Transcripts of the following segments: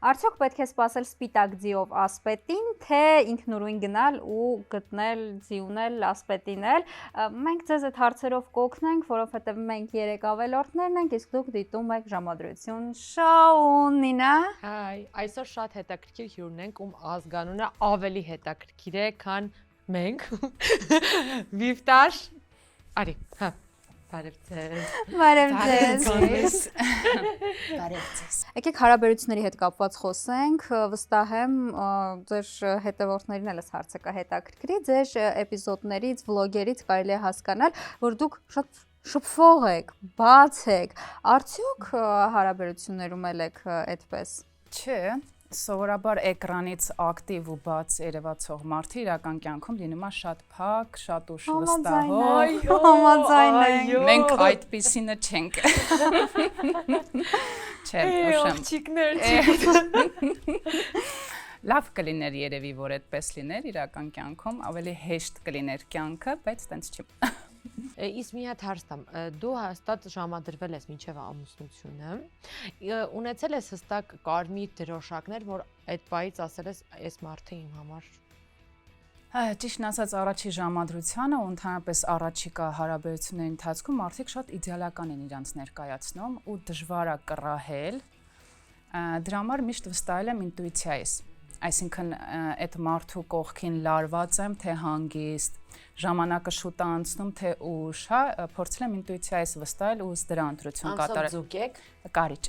Արդյոք պետք է սպասել սպիտակ ձիով ասպետին, թե ինքնուրույն գնալ ու գտնել, ձիունել, ասպետինել։ Մենք ձեզ այդ հարցերով կօգնենք, որովհետև մենք 3 ավելորդներն ենք, իսկ դուք դիտում եք ժամադրություն շոուն, Նինա։ Հայ, այսօր շատ հետաքրքիր հյուր ունենք, ում ազգանունը ավելի հետաքրքիր է, քան մենք։ Վիվտար, արի, հա։ Բարև ձեզ։ Եկեք հարաբերությունների հետ կապված խոսենք, վստահ եմ ձեր հետևորդներին էլ հարցը կհետաքրքրի, ձեր էպիզոդներից, վլոգերից կարելի է հասկանալ, որ դուք շատ շփվող եք, բաց եք, արդյոք հարաբերություններում էլ եք այդպես։ Չէ, սովորաբար էկրանից ակտիվ ու բաց երևացող մարդը իրական կյանքում լինում է շատ փակ, շատ ուշ վստահող։ Համաձայն ենք։ Մենք այդպիսինը չենք։ Չէ, լավ կլիներ երևի, որ այդպես լիներ իրական կյանքում, ավելի հեշտ կլիներ կյանքը, բայց տենց չի։ Իսկ մի հատ հարց տամ, դու հաստատ ժամադրվել ես մինչև ամուսնությունը, ունեցել ես հստակ կարմիր դրոշակներ, որ այդ պահից ասել ես, այս մարդը իմ համար։ Ճիշտն ասած, առաջի ժամադրությանը ու ընդհանրապես առաջիկա հարաբերությունների ընթացքում մարդիկ շատ իդեալական են իրենց ներկայացնում ու դժվար է կռահել։ Դրա համար միշտ վստահել եմ ինտուիցիայից։ Այսինքն այդ մարդու կողքին լարված եմ, թե հանգիստ, ժամանակը շուտ է անցնում, թե ուշ, հա, փորձել եմ ինտուիցիայից վստահել ու դրա ընտրություն կատարել։ Անցավ ձուկ եք։ Կարիճ։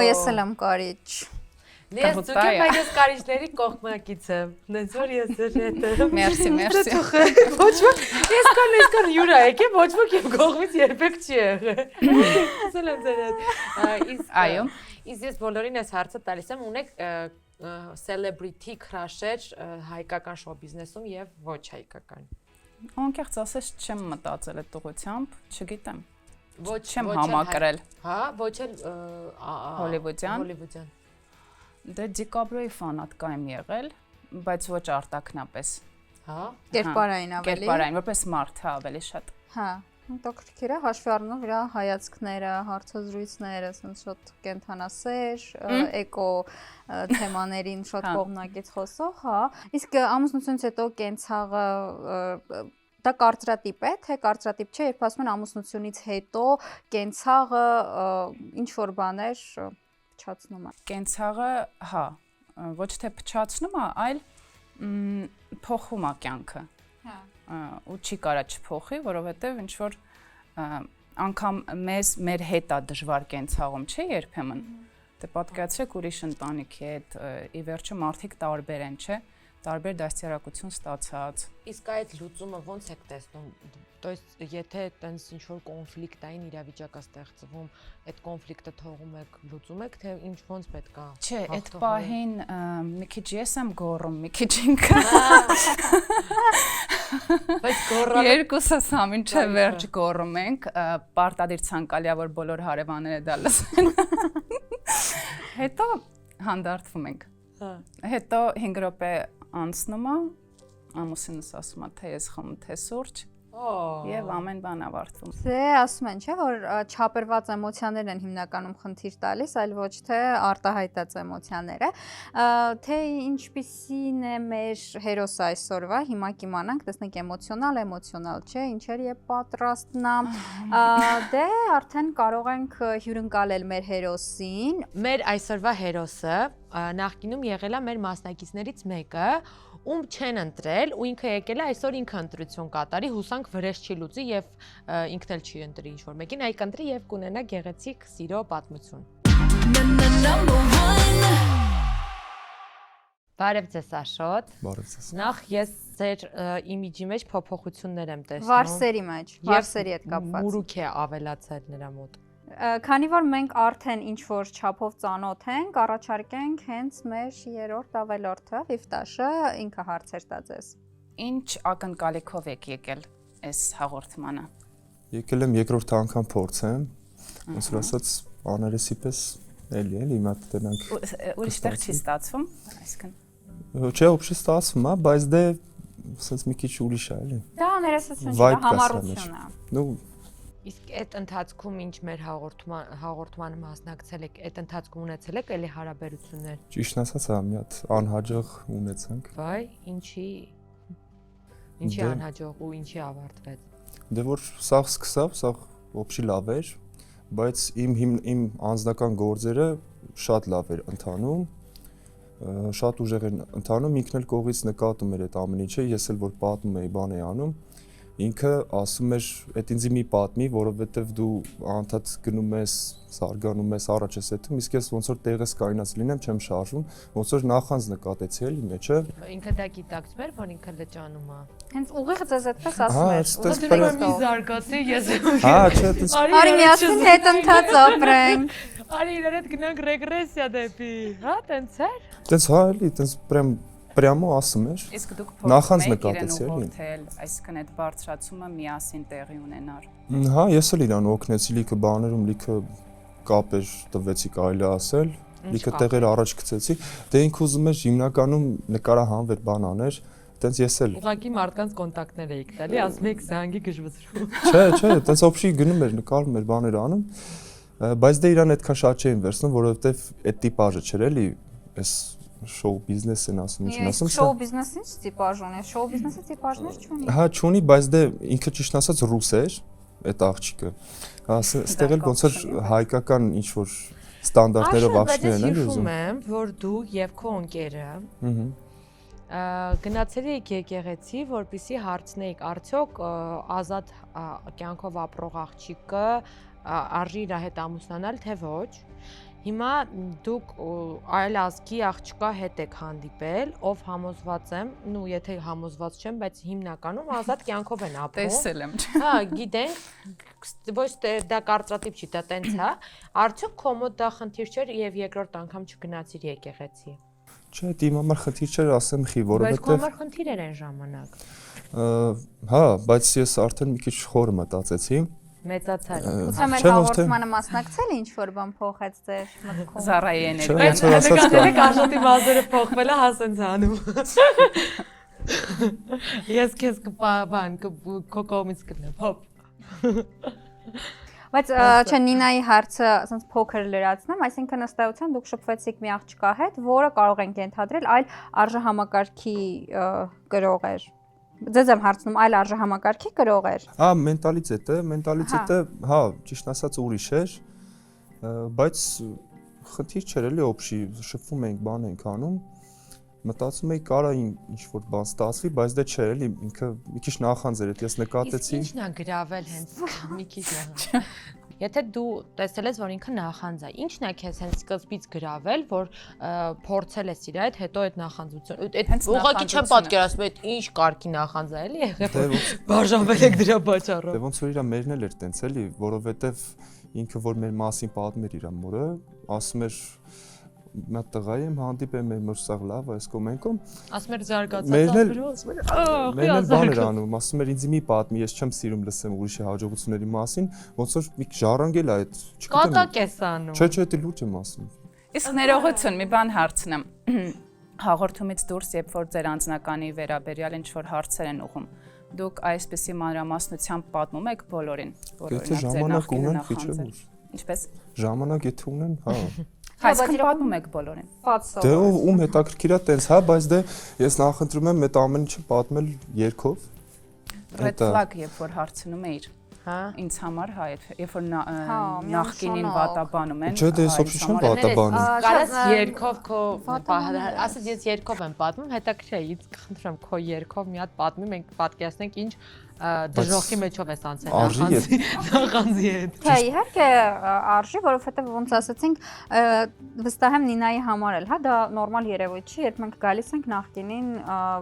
Ես էլ եմ կարիճ։ Ես ձուկ եմ, բայց ես կարիճների կողմնակից եմ։ Նենց որ ես ձեր հետ։ Մերսի։ Ոչ ոք, ես կան յուրա եկե, ոչ ոք իմ կողմից երբեք չի եղել։ Ասել եմ ձեր հետ։ Այո։ Իսկ ես բոլորին այս հարցը տալիս եմ, ունեք celebrity crush-եր հայկական շոու բիզնեսում եւ ոչ հայկական։ Անկեղծ ասած չեմ մտածել այդ ուղղությամբ, չգիտեմ։ Ոչ չեմ համակրել։ Հա, ոչ էլ հոլիվուդյան։ Դե Դիկաբրոյի ֆանատկա եմ եղել, բայց ոչ արտակնապես։ Հա։ Կերպարային ավելի։ Կերպարային, որպես մարդ ավելի շատ։ Հա, հետաքրքիր է, հաշվի առնելով իր հայացքները, հարցազրույցները, ասենց շատ կենթանասեր, էկո թեմաներին շատ կողմնակից խոսող, հա։ Իսկ ամուսնությունից հետո կենցաղը դա կարծրատիպ է, թե կարծրատիպ չէ, երբ ասում են ամուսնությունից հետո կենցաղը ինչ որ բաներ փչացնում է։ Կենցաղը, հա, ոչ թե փչացնում է, այլ փոխում է կյանքը։ Հա։ Ու չի կարա չփոխի, որովհետև ինչ որ անգամ մեր հետ է դժվար կենցաղում, չէ, երբեմն։ Դե պատկերացրեք ուրիշ ընտանիքի հետ, ի վերջո մարդիկ տարբեր են, չէ, տարբեր դաստիարակություն ստացած։ Իսկ այդ լուծումը ո՞նց եք տեսնում։ То есть եթե տենց ինչ որ կոնֆլիկտային իրավիճակ է ստեղծվում, այդ կոնֆլիկտը թողում եք, լուծում եք, թե ինչ ոնց պետք է։ Չէ, այդ պահին մի քիչ ես եմ գոռում, մի քիչ ինքը։ Բայց գոռալը երկուսս համին վերջ գոռում ենք, պարտադիր ցանկալիա որ բոլոր հարևանները դա լսեն։ Հետո հանդարտվում ենք։ Հետո 5 րոպե անցնում է, ամուսինս ասում է, թե ես խմում, թե սուրճ։ Եվ ամեն բան ավարտվում։ Դե ասում են, չէ, որ չափերված էմոցիաներն են հիմնականում խնդիր տալիս, այլ ոչ թե արտահայտած էմոցիաները։ Թե ինչպիսին է մեր հերոսը այսօրվա, հիմա կիմանանք, տեսնենք էմոցիոնալ, չէ, ինչեր է պատրաստն է։ Դե արդեն կարող ենք հյուրընկալել մեր հերոսին։ Մեր այսօրվա հերոսը նախկինում եղել է մեր մասնակիցներից մեկը, ում չեն ընտրել ու ինքը եկել է այսօր ինքը ընտրություն կատարի, հուսանք վրեժ չի լուծի եւ ինքն էլ չի ընտրի ինչ որ մեկին, այլ կընտրի եւ կունենա գեղեցիկ սիրո պատմություն։ Բարև ձեզ Աշոտ։ Բարև ձեզ։ Նախ ես ձեր իմիջի մեջ փոփոխություններ եմ տեսնում։ Վարսերի մեջ, վարսերի հետ կապված։ Մուրուք է ավելացել նրա մոտ։ Քանի որ մենք արդեն ինչ որ չափով ծանոթ ենք, առաջարկենք հենց մեր 3-րդ ավելորդը, Վիվտաշը, ինքը հարցեր տա ձեզ։ Ինչ ակնկալիքով եք եկել այս հաղորդմանը։ Եկել եմ երկրորդ անգամ փորձեմ, ոնց որ ասած, աներեսի պես էլի, հիմա տենանք։ Ուրիշ տեղ չի ստացվում, այսինքն։ Չէ, ոբշե ստացվում է, բայց դե ասած մի քիչ ուրիշ է, էլի։ Դա աներեսություն չի, դա համառություն է։ Ну Իսկ այդ ընթացքում ինչ մեր հաղորդմանը մասնակցել եք, այդ ընթացքում ունեցել եք էլի հարաբերություններ։ Ճիշտ ասած, հա, մի հատ անհաջող ունեցանք։ Վայ, ինչի անհաջող ու ինչի ավարտվեց։ Դե որ սաղ սկսավ, սաղ ոբշի լավ էր, բայց իմ անձնական գործերը շատ լավ էր ընթանում, շատ ուժեղ էր ընթանում, ինքն էլ կողից նկատում էր այդ ամեն ինչը, ես էլ որ պատմում էի, բան էի անում, ինքը ասում էր, այդ ինձ մի պատմի, որովհետև դու անդադ գնում ես, զարգանում ես, առաջ ես եթում, իսկ ես ոնց որ տեղս կայնած լինեմ, չեմ շարժվում, ոնց որ նախանձ նկատեցի էլի մեջը։ Ինքը դա գիտակցում էր, որ ինքը լճանում է։ Հենց ուղիղ ձեզ այդպես ասում էր։ Ուղղակի մի զարգացի ես։ Հա, չէ, դες Արի միասին հետ ընթաց ապրենք։ Արի իրար հետ գնանք ռեգրեսիա դեպի, հա, տենց էր։ դες հա էլի, դες պրյամո ասում էր։ Իսկ դուք Նախանձ փոխում եք նկատեցի, իրեն էլի։ ուղղորդել, այսինքն այդ բարձրացումը միասին տեղի ունենար։ Հա, ես էլ իրան օգնեցի լիքը բաներում, լիքը կապեր տվեցի կարելի ասել, լիքը տեղեր առաջ գցեցի։ Դե ինքը ուզում էր հիմնականում նկարահանվեր բան աներ, տենց ես էլ։ Ուղղակի մարդկանց կոնտակտներ էիք տալի, ասում եք զանգի գժվծրու։ Չէ, տենց օբշի գնում էր, նկարում էր, բաներ անում, բայց դե իրան այդքան շատ չէին վերցնում, որովհետև այդ տիպաժը չէր էլի, այս շոու բիզնեսն ասում, ինչ ասում։ Շոու բիզնեսին ինչ տիպաժ ունի, շոու բիզնեսը տիպաժներ չունի։ Հա, չունի, բայց դե ինքը ճիշտ ասած ռուս էր, այդ աղջիկը։ Հա, ստեղ էլ ոնց որ հայկական ինչ որ ստանդարտներով աղջիկներն են ուզում։ Հիշում եմ, որ դու եւ քո ընկերը գնացել եք եկեղեցի, որպեսզի հարցնեիք, արդյոք ազատ կյանքով ապրող աղջիկը արժի իր հետ ամուսնանալ, թե ոչ։ Հիմա դուք այլ ազգի աղջկա հետ եք հանդիպել, ով համոզված եմ, նու եթե համոզված չեմ, բայց հիմնականում ազատ կյանքով են ապրում։ Տեսել եմ։ Հա, գիտենք, ոչ թե դա կարծրատիպ չի, դա տենց է։ Արդյոք քո մոտ դա խնդիր չէր եւ երկրորդ անգամ չգնացիր եկեղեցի։ Չէ, իմ համար խնդիր չէր, ասեմ խի, Բայց քո որովհետև համար խնդիր էր այն ժամանակ։ հա, բայց ես արդեն մի քիչ խորը մտածեցի։ Մեծացար։ Ուսա մեր Չէ, հաղորդմանը մասնակցել ինչ որ բան փոխեց ձեր մտքում։ Զարայի Չէ, էներգիա։ ոնց որ ասած կա։ Նկատել եք Արժանի մազերը փոխվել է հասենց անում։ Ես քեզ կբան քո կողմից կնեմ, հոп։ Բայց չէ Նինայի հարցը ասենց փոքր լրացնեմ, այսինքն ըստ էության դուք շփվեցիք մի աղջկա հետ, որը կարող ենք ենթադրել այլ արժեհամակարգի գրող էր։ Ձեզ եմ հարցնում, այլ արժեհամակարգի գրող էր։ Հա, մենտալիտետը, հա, ճիշտ ասած ուրիշ էր, բայց խնդիր չէր էլի օբշի, շփվում էինք, բան էինք անում, մտածում էի կարա ինչ որ բան ստացվի, բայց դե չէ էլի, ինքը մի քիչ նախանձ էր, ես նկատեցի։ Ինչն է գրավել հենց մի քիչ նախանձ։ Եթե դու տեսել ես, որ ինքը նախանձ է, ինչն է քեզ հենց սկզբից գրավել, որ փորձել ես իր այդ, հետո այդ նախանձությունը, այդ ուղղակի չեմ պատկերացնում, այդ ինչ կարգի նախանձ է, էլի եղել։ Բաժանվել եք դրա պատճառով։ Դե ոնց որ իրա մերն էլ էր տենց էլի, որովհետև ինքը որ մեր մասին պատմեր իր մորը, ասում էր մա տղա եմ հանդիպեմ մեր մրսաղ լավ այս կոմենկոմ ասում էր զարգացած ասում էր բաներ անում ասում էր ինձ մի պատմի ես չեմ սիրում լսեմ ուրիշի հաջողությունների մասին ոնց որ մի ժառանգել է այդ կատակ ես անում չէ դա լուրջ եմ ասում Իսկ ներողություն, մի բան հարցնեմ։ Հաղորդումից դուրս, երբ որ ձեր անձնականի վերաբերյալ ինչ որ հարցեր են ուղում, դուք այսպեսի մանրամասնությամբ պատմում եք բոլորին, եթե ժամանակ ունեն քիչ է Ինչպես ժամանակ եթե ունեն, հա Այսինքն պատմում եք բոլորին։ Դե ում հետաքրքիր է տենց, հա, բայց դե ես նախընտրում եմ այդ ամեն ինչը պատմել երգով։ Red flag, երբ որ հարցնում էիր։ Հա Ինձ համար հա, երբ որ նախկինին վատաբանում են։ Չէ, դե սոփշի չեմ վատաբանում։ Կարաս երկով քո ասած ես երկով եմ պատմում, հետաքրքիր է, ինձ խնդրեմ քո երկով մի հատ պատմի, մենք պատկերացնենք ինչ դժոխքի մեջով ես անցել նախանձի հետ։ Չէ, իհարկե արժի, որովհետև ոնց ասացինք, վստահ եմ Նինայի համար էլ, հա, դա նորմալ երևույթ չի, երբ մենք գալիս ենք նախկինին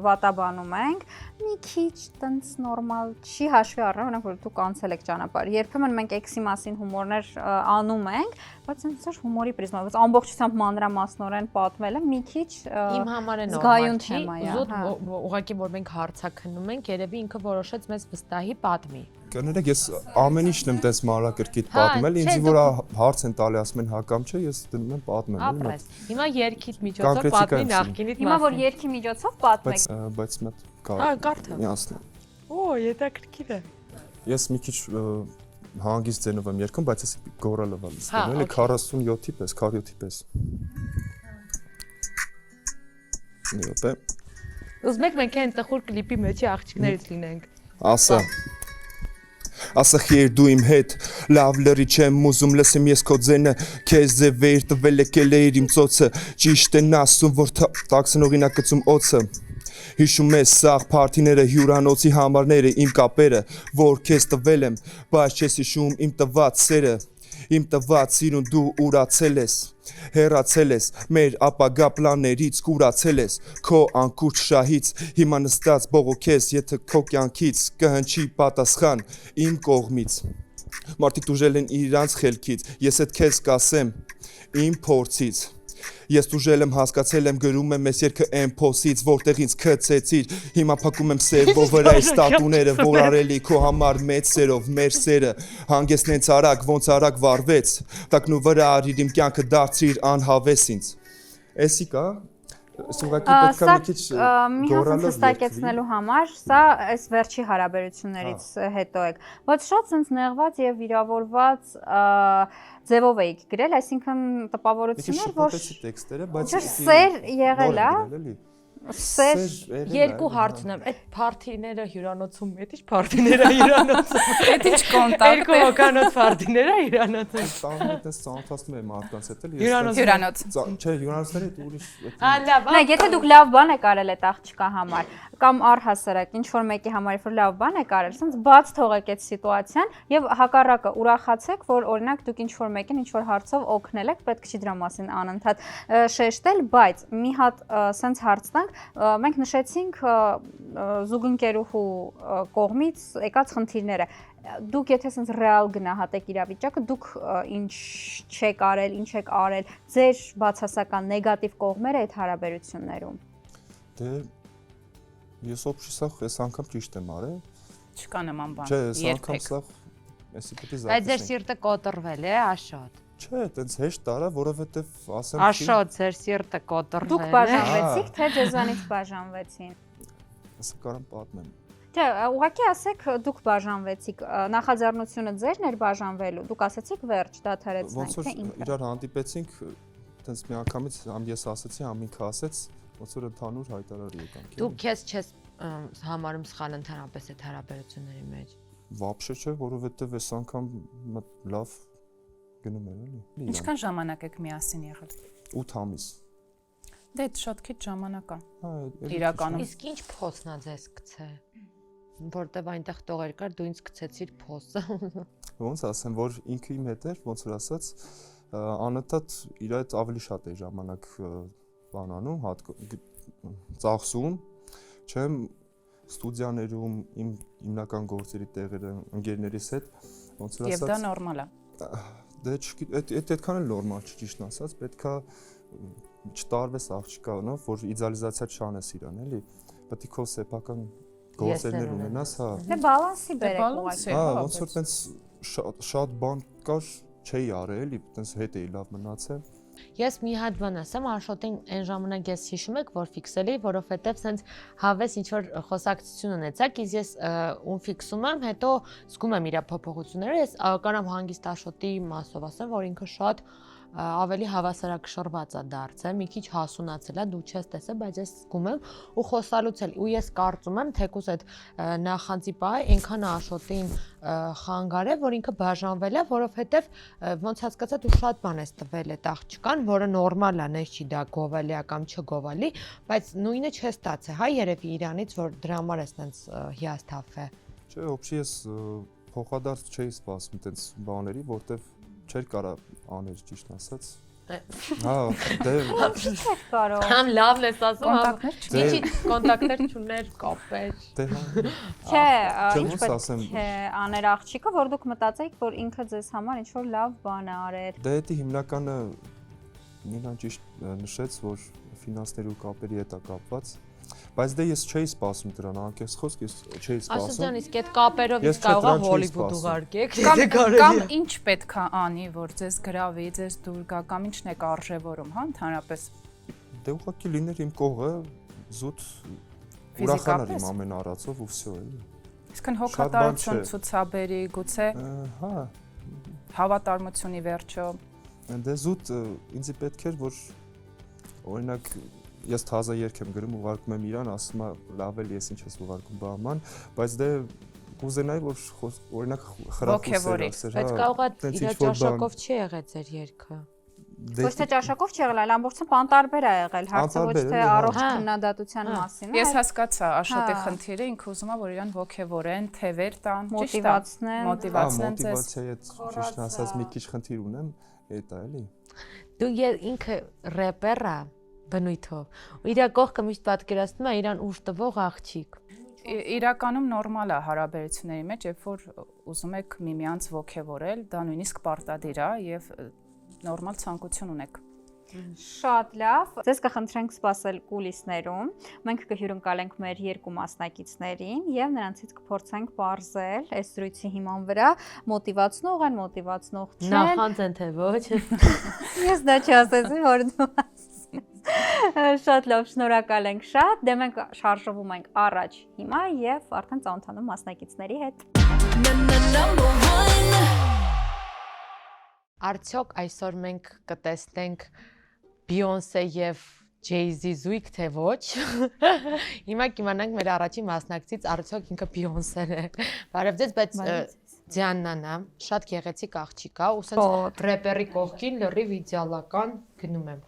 վատաբանում ենք, մի քիչ տենց նորմալ չի հաշվի առնել, օրինակ որ դուք անցել եք ճանապարհ։ Երբեմն մենք էքսի մասին հումորներ անում ենք, բայց այնպես հումորի պրիզմայով, բայց ամբողջությամբ մանրամասնորեն պատմելը մի քիչ իմ համար է զգայուն նորմալ չի, թեմա է, ուզոտ հա։ ուղղակի որ մենք հարցակնում ենք, երևի ինքը որոշեց մեզ վստահի պատմի։ Կներեք, ես ամեն ինչն եմ տես մանրակրկիտ Հա, պատմել, չէ, ինձ որ հարց են տալի, ասում են հա կամ չէ, ես դնում եմ պատմել, Ապրես։ Հիմա երկիդ միջոցով Կոնկրետիկա պատմի եմ նախկինիդ Հիմա որ մասին։ երկի միջոցով պատմեք։ բայց մտ Ա, կարդա։ միացնեմ։ Օ, հետաքրքիր է։ Ես մի քիչ հանգիստ ձենով եմ երգում, բայց ես գորալով եմ Հա, ստանում, էլի օքեյ։ 47-ի պես, 47-ի պես։ Մի րոպե։ Ուզում եք մենք այն տխուր կլիպի մեջի աղջիկներից լինենք։ Ասա խեր դու իմ հետ լավ լրի չեմ ուզում լսեմ ես քո ձենը քեզ ձևեր տվել եկել էիր իմ ծոցը ճիշտ են ասում որ տաքսն օրինակ գծում օծը Հիշում ես սաղ փարթիները հյուրանոցի համարները իմ կապերը որ քեզ տվել եմ բայց չես հիշում իմ տված սերը Իմ տված սիրուն դու ուրացել ես Հեռացել ես մեր ապագա պլաններից կուրացել ես քո անկուրջ շահից հիմա նստած բողոքես եթե քո կյանքից կհնչի պատասխան իմ կողմից Մարդիկ դուժել են իրանց խելքից ես այդ քեզ կասեմ իմ փորձից Ես դուժել եմ հասկացել եմ գրում եմ ես երգը այն փոսից որտեղից քցեցիր հիմա փակում եմ սերվով վրայից տատուները որ արելի քո համար մեծ սերով մեր սերը հանգեսն հենց արագ ոնց արագ վարվեց տակնու վրա արիր իմ կյանքը դարձրիր անհավես ինձ Էսի կա Սուղակի պետք է մի քիչ մի հատ հստակեցնելու համար սա այս վերջի հարաբերություններից հետո եք ոչ շատ sense նեղված եւ վիրավորված ձևով էիք գրել այսինքն տպավորություններ որ տեքստերը բայց սեր եղել է սեր Երկու հարց ունեմ այդ փարթիները հյուրանոցում էդի՞չ փարթիները հյուրանոցում Էդ ինչ կոնտակտ Երկու հոկանոց փարթիները հյուրանոցում Տանը այդպես ծանոթացնում եմ մարդկանց հետ էլի հյուրանոց Չէ, հյուրանոցները դա ուրիշ լավ Նայ, եթե դուք լավ բան եք արել այդ աղջկա համար կամ առհասարակ ինչ որ մեկի համար որ լավ բան եք արել, ասենց բաց թողեք այդ սիտուացիան եւ հակառակը ուրախացեք, որ օրինակ դուք ինչ որ մեկին ինչ որ հարցով օգնել եք, պետք չի դրա մասին անընդհատ շեշտել, բայց մի հատ ասենց հարց տանք, մենք նշեցինք զուգընկերուհու կողմից եկած խնդիրները Դուք եթե sense ռեալ գնահատեք իրավիճակը, դուք ինչ չեք արել, ինչ եք արել, ձեր բացասական նեգատիվ կողմերը այդ հարաբերություններում։ Դե ես ոբշի սա այս անգամ ճիշտ եմ արել։ Չկա նման բան։ Չէ, այս անգամ սա էսի պետք է զարգացնենք։ Բայց ձեր սիրտը կոտրվել է, Աշոտ։ Չէ, այտենց հեշտ արա, որովհետև ասեմ Աշոտ, ձեր սիրտը կոտրվել է։ Դուք բաժանվեցիք, թե ձեզանից բաժանվեցին։ Ասա կարամ պատմեմ։ Չէ, ուղղակի ասեք, դուք բաժանվեցիք, նախաձեռնությունը ձերն էր բաժանվելու, դուք ասացիք վերջ, դադարեցնենք, թե ինքը։ Ոնց որ իրար հանդիպեցինք, այտենց մի անգամից համ ես ասացի, համ ինքը ասեց, ոնց որ ընդհանուր հայտարար եկանք։ Դու քեզ չես համարում սխալ ընդհանրապես այդ հարաբերությունների մեջ։ Վաբշե չէ, որովհետև այս անգամ լավ գնում էր, էլի։ Ինչքան ժամանակ եք միասին եղել։ 8 ամիս։ Դե շատ քիչ ժամանակ է։ Հա, Իրականում Իսկ ինչ փոսնա ձեզ գցե։ Որտեվ այնտեղ տողեր կար, դու ինձ գցեցիր փոսը։ Ոնց ասեմ, որ ինքը իմ հետ էր, ոնց որ ասած, անընդհատ իր հետ ավելի շատ է ժամանակ բանանում, ծախսում, չեմ ստուդիաներում իմ հիմնական գործերի տեղերը ընկերներիս հետ, ոնց որ ասած։ Եվ դա նորմալ է։ Դե այդքան էլ նորմալ չի ճիշտ ասած, պետքա չտարվես աղջկանով, որ իդեալիզացիա չանես իրան, էլի։ Պետք է քո սեփական գործերներ ունենաս, հա։ Դե բալանսի բերեք ուղղակի։ Հա, ոնց որ տենց շատ բան կար, չէի արել, էլի, տենց հետ էի լավ մնացել։ Ես մի հատ բան ասեմ, Աշոտին այն ժամանակ ես հիշում եք, որ ֆիքսել էի, որովհետև սենց հավես ինչ որ խոսակցություն ունեցաք, իսկ ես ում ֆիքսում եմ, հետո զգում եմ իր փոփոխությունները, ես կարամ հանգիստ Աշոտի մասով ասեմ, որ ինքը շատ ավելի հավասարակշռված է դարձել, մի քիչ հասունացել է, դու չես տեսել, բայց ես զգում եմ ու խոսալուց էլ ու ես կարծում եմ, թեկուզ այդ նախանձի պահը այնքան Աշոտին խանգար է, որ ինքը բաժանվել է, որովհետև ոնց հասկացա դու շատ բան ես տվել այդ աղջկան, որը նորմալ է, նես չի դա գովալի կամ չգովալի, բայց նույնը չես ստացել, հա երևի իրանից, որ դրա համար ես տենց հիասթափվել։ Չէ, ոբշի ես փոխադարձ չէի սպասում տենց բաների, որտեվ չէր կարա աներ ճիշտ ասած։ Հա, դե Չէ կարող։ Համ լավն ես ասում, Կոնտակտներ չկա։ ինչի կոնտակտներ չուներ, կապեր։ դե Չէ, Չէ, ինչ ոնց պետք ասեմ։ է աներ աղջիկը, որ դուք մտածեիք, որ ինքը ձեզ համար ինչ որ լավ բան է արել։ Դե դա հիմնականը Նինան ճիշտ նշեց, որ ֆինանսների ու կապերի հետ է կապված, բայց դե ես չէի սպասում դրան, անկեղծ խոսք, ես չէի սպասում։ Ասոցիան իսկ այդ կապերով Ես իսկ կարող է չէ, Հոլիվուդ դրանց ուղարկեք, Կամ ինչ պետք է անի, որ ձեզ գրավի, ձեզ դուր գա, կամ ինչն եք արժևորում, հա, ընդհանրապես։ Դե ուղղակի լիներ իմ կողը, զուտ ուրախանար իմ ամեն արածով ու վсё էլի։ Իսկն բան հոգատարություն չէ։ ցուցաբերի, գուցե Հա, հավատարմությունի վերջո։ դե զուտ ինձ պետք էր որ օրինակ ես թազա երգ եմ գրում ուղարկում եմ իրան, ասում է լավ էլ ես ինչ ես ուղարկում բաման, բայց դե կուզենայի որ օրինակ խրախուսեր ասեր, Բայց կարող է իր ճաշակով չի եղել ձեր երգը։ Ոչ թե ճաշակով չի եղել, այլ ամբողջովին պանտարբեր ա եղել, հարցը ոչ թե առողջ քննադատության մասին է։ Ես հասկացա Աշոտի խնդիրը, ինքը ուզում է որ իրան ոգևորեն, թևեր տան, Մոտիվացնեն։ մոտիվացնեն ձեզ։ Մոտիվացիայի հետ ճիշտ ասած մի քիչ խնդիր ունեմ, էդ է էլի։ Դու ինքը рэպեր է բնույթով։ Ու իր կողքը միշտ պատկերացնում է իրան ուժ տվող աղջիկ։ Իրականում նորմալ է հարաբերությունների մեջ, երբ որ ուզում եք միմյանց ոգևորել, դա նույնիսկ պարտադիր է եւ նորմալ ցանկություն ունեք։ Շատ լավ։ Ձեզ կխնդրենք սպասել կուլիսներում։ Մենք կհյուրընկալենք մեր երկու մասնակիցներին եւ նրանցից կփորձենք բարձել այս զրույցի հիման վրա մոտիվացնող են, մոտիվացնող չեն։ Նախանձ են թե ոչ։ Ես դա չասեցի, որ դու ասես։ Շատ լավ, շնորհակալ ենք շատ։ Դե մենք շարժվում ենք առաջ հիմա եւ արդեն ծանոթանում մասնակիցների հետ։ Արդյոք այսօր մենք կտեսնենք Բիոնսե եւ Jay-Z զույգ թե ոչ։ Հիմա կիմանանք մեր առաջին մասնակցից արդյոք ինքը Բիոնսեն է։ Բարև ձեզ, բայց Դիանան է, շատ գեղեցիկ աղջիկ է, ու սենց рэպերի կողքին լրիվ իդեալական գնում եմ։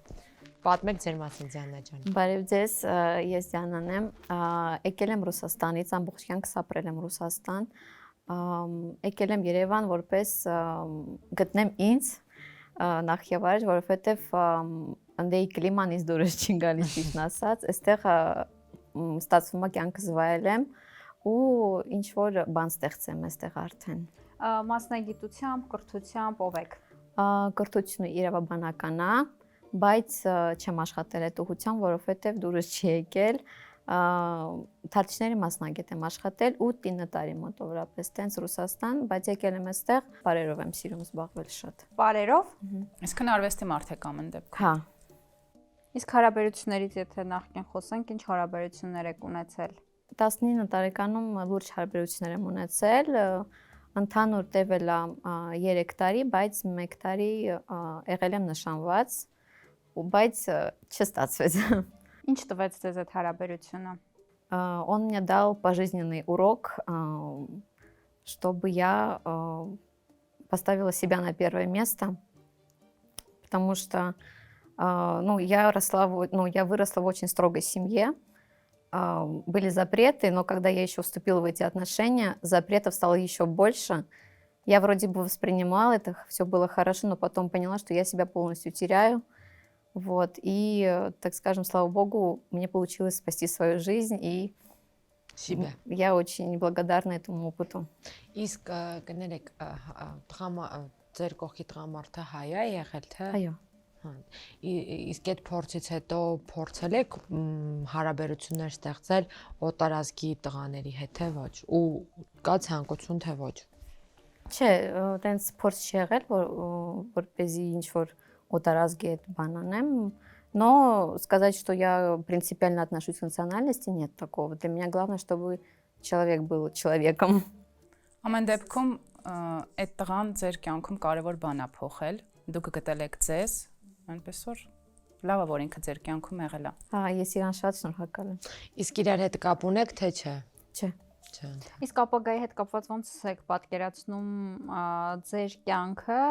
Պատմեք ձեր մասին Դիանա ջան։ Բարև ձեզ, ես Դիանան եմ, եկել եմ Ռուսաստանից, ամբողջ կյանքս ապրել եմ Ռուսաստան, եկել եմ Երևան որպես գտնեմ ինձ նախ եւ առաջ, որովհետեւ անդեի կլիման ինձ դուրս չի գալիս ճիշտն ասած, այստեղ ստացվում է կյանքս վայելեմ ու ինչ որ բան ստեղծեմ այստեղ արդեն։ Մասնագիտությամբ, կրթությամբ ով եք։ Կրթությունը իրավաբանական է, բայց չեմ աշխատել այդ ուղղությամբ, որովհետեւ դուրս չի եկել։ Թատրոնների մասնագետ եմ աշխատել 8-9 տարի մոտավորապես տենց Ռուսաստան, բայց եկել եմ այստեղ, բարերով եմ սիրում զբաղվել շատ։ Բարերով։ Իսկն արվեստի մարդ եք ամեն դեպքում։ Հա։ Իսկ հարաբերություններից եթե նախքին խոսենք, ինչ հարաբերություններ եք ունեցել։ 19 տարեկանում լուրջ հարաբերություններ եմ ունեցել, ընդհանուր տևել է 3 տարի, բայց 1 տարի եղել եմ նշանված, բայց չստացվեց։ Ինչ տվեց ձեզ այդ հարաբերությունը։ Он мне дал пожизненный урок, чтобы я поставила себя на первое место, потому что я выросла в очень строгой семье, были запреты, но когда я еще вступила в эти отношения, запретов стало еще больше. Я вроде бы воспринимала это, все было хорошо, но потом поняла, что я себя полностью теряю. Вот, и, так скажем, слава богу, мне получилось спасти свою жизнь, и я очень благодарна этому опыту. Իսկ կներեք, ձեր կողքի տղամարդը հայ է եղել թե։ Այո։ Իսկ այդ փորձից հետո փորձել եք հարաբերություններ ստեղծել օտարազգի տղաների հետ թե ոչ, ու կա ցանկություն թե ոչ։ Չէ, տենց փորձ չի եղել, որպեսզի ինչ-որ օտարազգի այդ բան անեմ, но сказать, что я принципиально отношусь к национальности, нет такого. Для меня главное, чтобы человек был человеком. Ամեն դեպքում այդ տղան ձեր կյանքում կարևոր բան է փոխել, դուք գտել եք ձեզ, այնպես որ լավ է որ ինքը ձեր կյանքում եղել է։ Հա, ես իրան շատ շնորհակալ եմ։ Իսկ իրար հետ կապ ունեք թե չէ։ Չէ։ Իսկ ապագայի հետ կապված ոնց եք պատկերացնում ձեր կյանքը,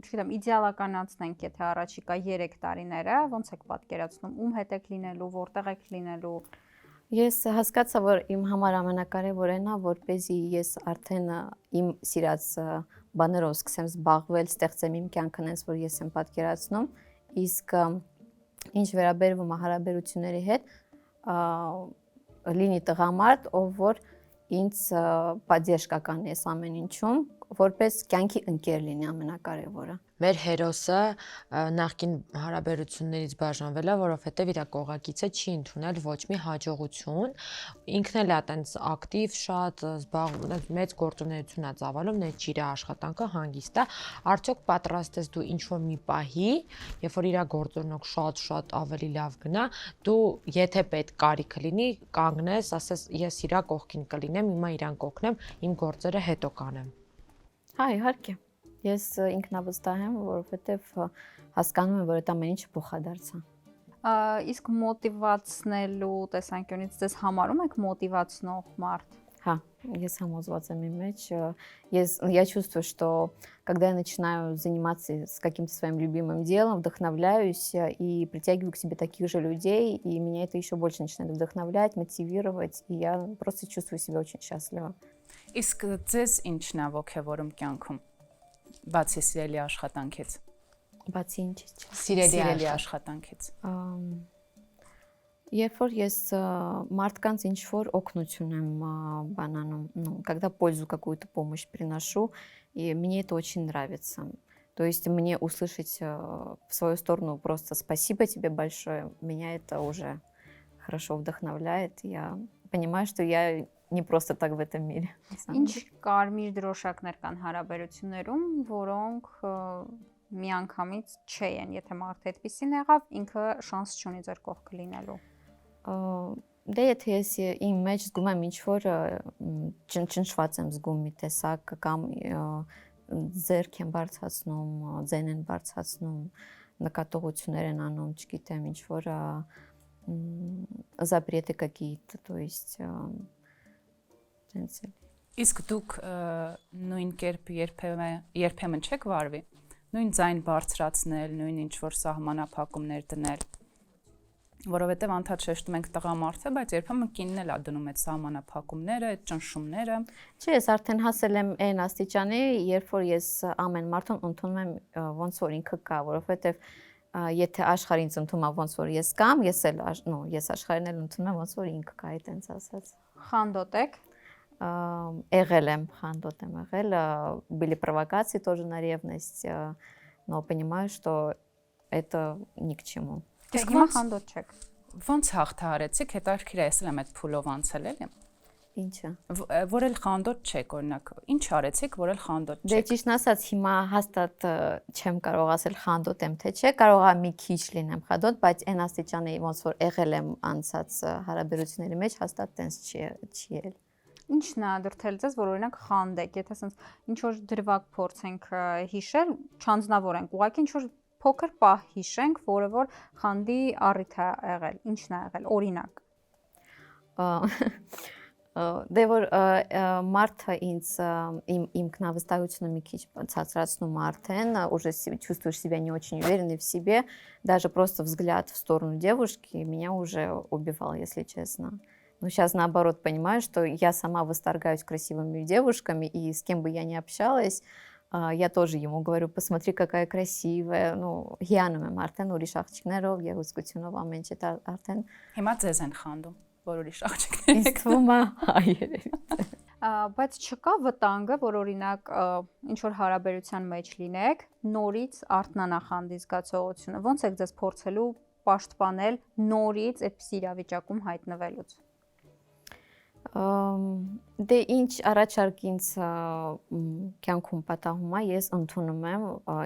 չգիտեմ, իդեալականացնենք, եթե առաջիկա 3 տարիները, ոնց եք պատկերացնում, ում հետ եք լինելու, որտեղ եք լինելու։ Ես հասկացա, որ իմ համար ամենակարևորն է, որպեսզի ես արդեն իմ սիրած բաներով սկսեմ զբաղվել, ստեղծեմ իմ կյանքն այնպես, որ ես եմ պատկերացնում, իսկ ինչ վերաբերվում է հարաբերությունների հետ, լինի տղամարդ, ով որ ինձ поддержка կանի այս ամեն ինչում, որպես կյանքի ընկեր լինի ամենակարևորը։ Մեր հերոսը նախկին հարաբերություններից բաժանվել է, որովհետև իր կողակիցը չի ընդունել ոչ մի հաջողություն։ Ինքն էլ է այտենց ակտիվ, շատ մեծ գործունեություն է ծավալում, ներճիր է աշխատանքը, հանգիստ է։ Արդյոք պատրաստ ես դու ինչ-որ մի պահի, երբ որ իր գործունեությունը շատ ավելի լավ գնա, դու եթե պետք կարիքը լինի, կանգնես, ասես ես իր կողքին կլինեմ, հիմա իրան կօգնեմ, իմ գործերը հետո կանեմ։ Հա, իհարկե։ Ես ինքնավստահ եմ, որովհետև հասկանում եմ, որ այդ ամեն ինչը փոխադարձ է։ Իսկ մոտիվացնելու տեսանկյունից դες համարում եք մոտիվացնող մարդ։ Ха, я samozված եմ իմ մեջ. я чувствую, что когда я начинаю заниматься с каким-то своим любимым делом, вдохновляюсь и притягиваю к себе таких же людей, и меня это еще больше начинает вдохновлять, мотивировать, и я просто чувствую себя очень счастливо. Իսկ ձեզ ինչն է ոգևորում կյանքում։ Բացի սիրելի աշխատանքից։ Բացի ինչից։ Սիրելի աշխատանքից։ Երբ որ ես մարդկանց ինչ-որ օգնություն եմ բանանում, ну, когда пользу какую-то помощь приношу, и мне это очень нравится. То есть мне услышать в свою сторону просто спасибо тебе большое, меня это уже хорошо вдохновляет. Я понимаю, что я не просто так в этом мире. Ինչ կարմիր դրոշակներ կան հարաբերություններում, որոնք միանգամից չեն, եթե մարդը այդպեսին եղավ, ինքը շանս չունի ձեր կողքը լինելու։ Դե եթե ես իմ մեջ զգում եմ ինչ-որ ճնշված եմ զգում մի տեսակ կամ ձեռք եմ բարձրացնում, ձեն են բարձրացնում, նկատողություններ են անում, չգիտեմ, ինչ-որ запреты какие-то, то есть Իսկ դուք նույն կերպ երբեմն չեք վարվի, նույն ձայն բարձրացնել, նույն ինչ-որ սահմանափակումներ դնել, որովհետև անդադ շեշտում ենք տղամարդ է, բայց երբեմն կինն էլ է դնում այդ սահմանափակումները, այդ ճնշումները։ Չէ, ես արդեն հասել եմ այն աստիճանի, երբ որ ես ամեն մարդուն ընդունում եմ ոնց որ ինքը կա, որովհետև եթե աշխարհին ընդունում ոնց որ ես կամ, ես էլ, ну, ես աշխարհին էլ ընդունում եմ ոնց որ ինքը կա, այտենց ասած։ Խանդոտ եք։ Եղել եմ, խանդոտ եմ եղել, были провокации тоже на ревность, но понимаю, что это ни к чему. Իսկ հիմա խանդոտ չեք։ Ոնց հաղթահարեցիք, հետաքրքիր է, ասել եմ այդ փուլով անցել էլի։ Ինչը։ Որ էլ խանդոտ չեք, օրինակ, ինչ արեցիք, որ էլ խանդոտ Դե չեք։ ճիշտ ասած, հիմա հաստատ չեմ կարող ասել խանդոտ եմ թե չէ, կարող է մի քիչ լինեմ խանդոտ, բայց այն աստիճանի ոնց որ եղել եմ անցած հարաբերությունների մեջ, հաստատ տենց չի ել։ Ինչն է դրթել ձեզ, որ օրինակ խանդեք, եթե ասենք ինչ որ դրվագ փորձենք հիշել, չանձնավորենք, ուղղակի ինչ որ փոքր պահ հիշենք, որը որ խանդի առիթ է եղել, ինչն է եղել, օրինակ։ Դե որ մարդը ինձ իմ ինքնավստահությունը մի քիչ ցածրացնում արդեն, уже чувствуешь себя не очень уверенной в себе, даже просто взгляд в сторону девушки меня уже убивал, если честно. Но сейчас наоборот понимаю, что я сама восторгаюсь красивыми девушками, и с кем бы я ни общалась, я тоже ему говорю, посмотри, какая красивая, ну, հիանում եմ արդեն ուրիշ աղջիկներով, եղուսկությունով ամեն ինչ դա արդեն Հիմա ձեզ են խանդում, որ ուրիշ աղջիկներ ինձ թվում է երևի։ Բայց չկա վտանգը, որ օրինակ ինչ որ հարաբերության մեջ լինեք, նորից արթնանա խանդի զգացողությունը։ Ոնց եք ձեզ փորձելու պաշտպանել նորից այդպես իրավիճակում հայտնվելուց։ Դե ինչ առաջարկ ինձ կյանքում պատահում է, ես ընդունում եմ,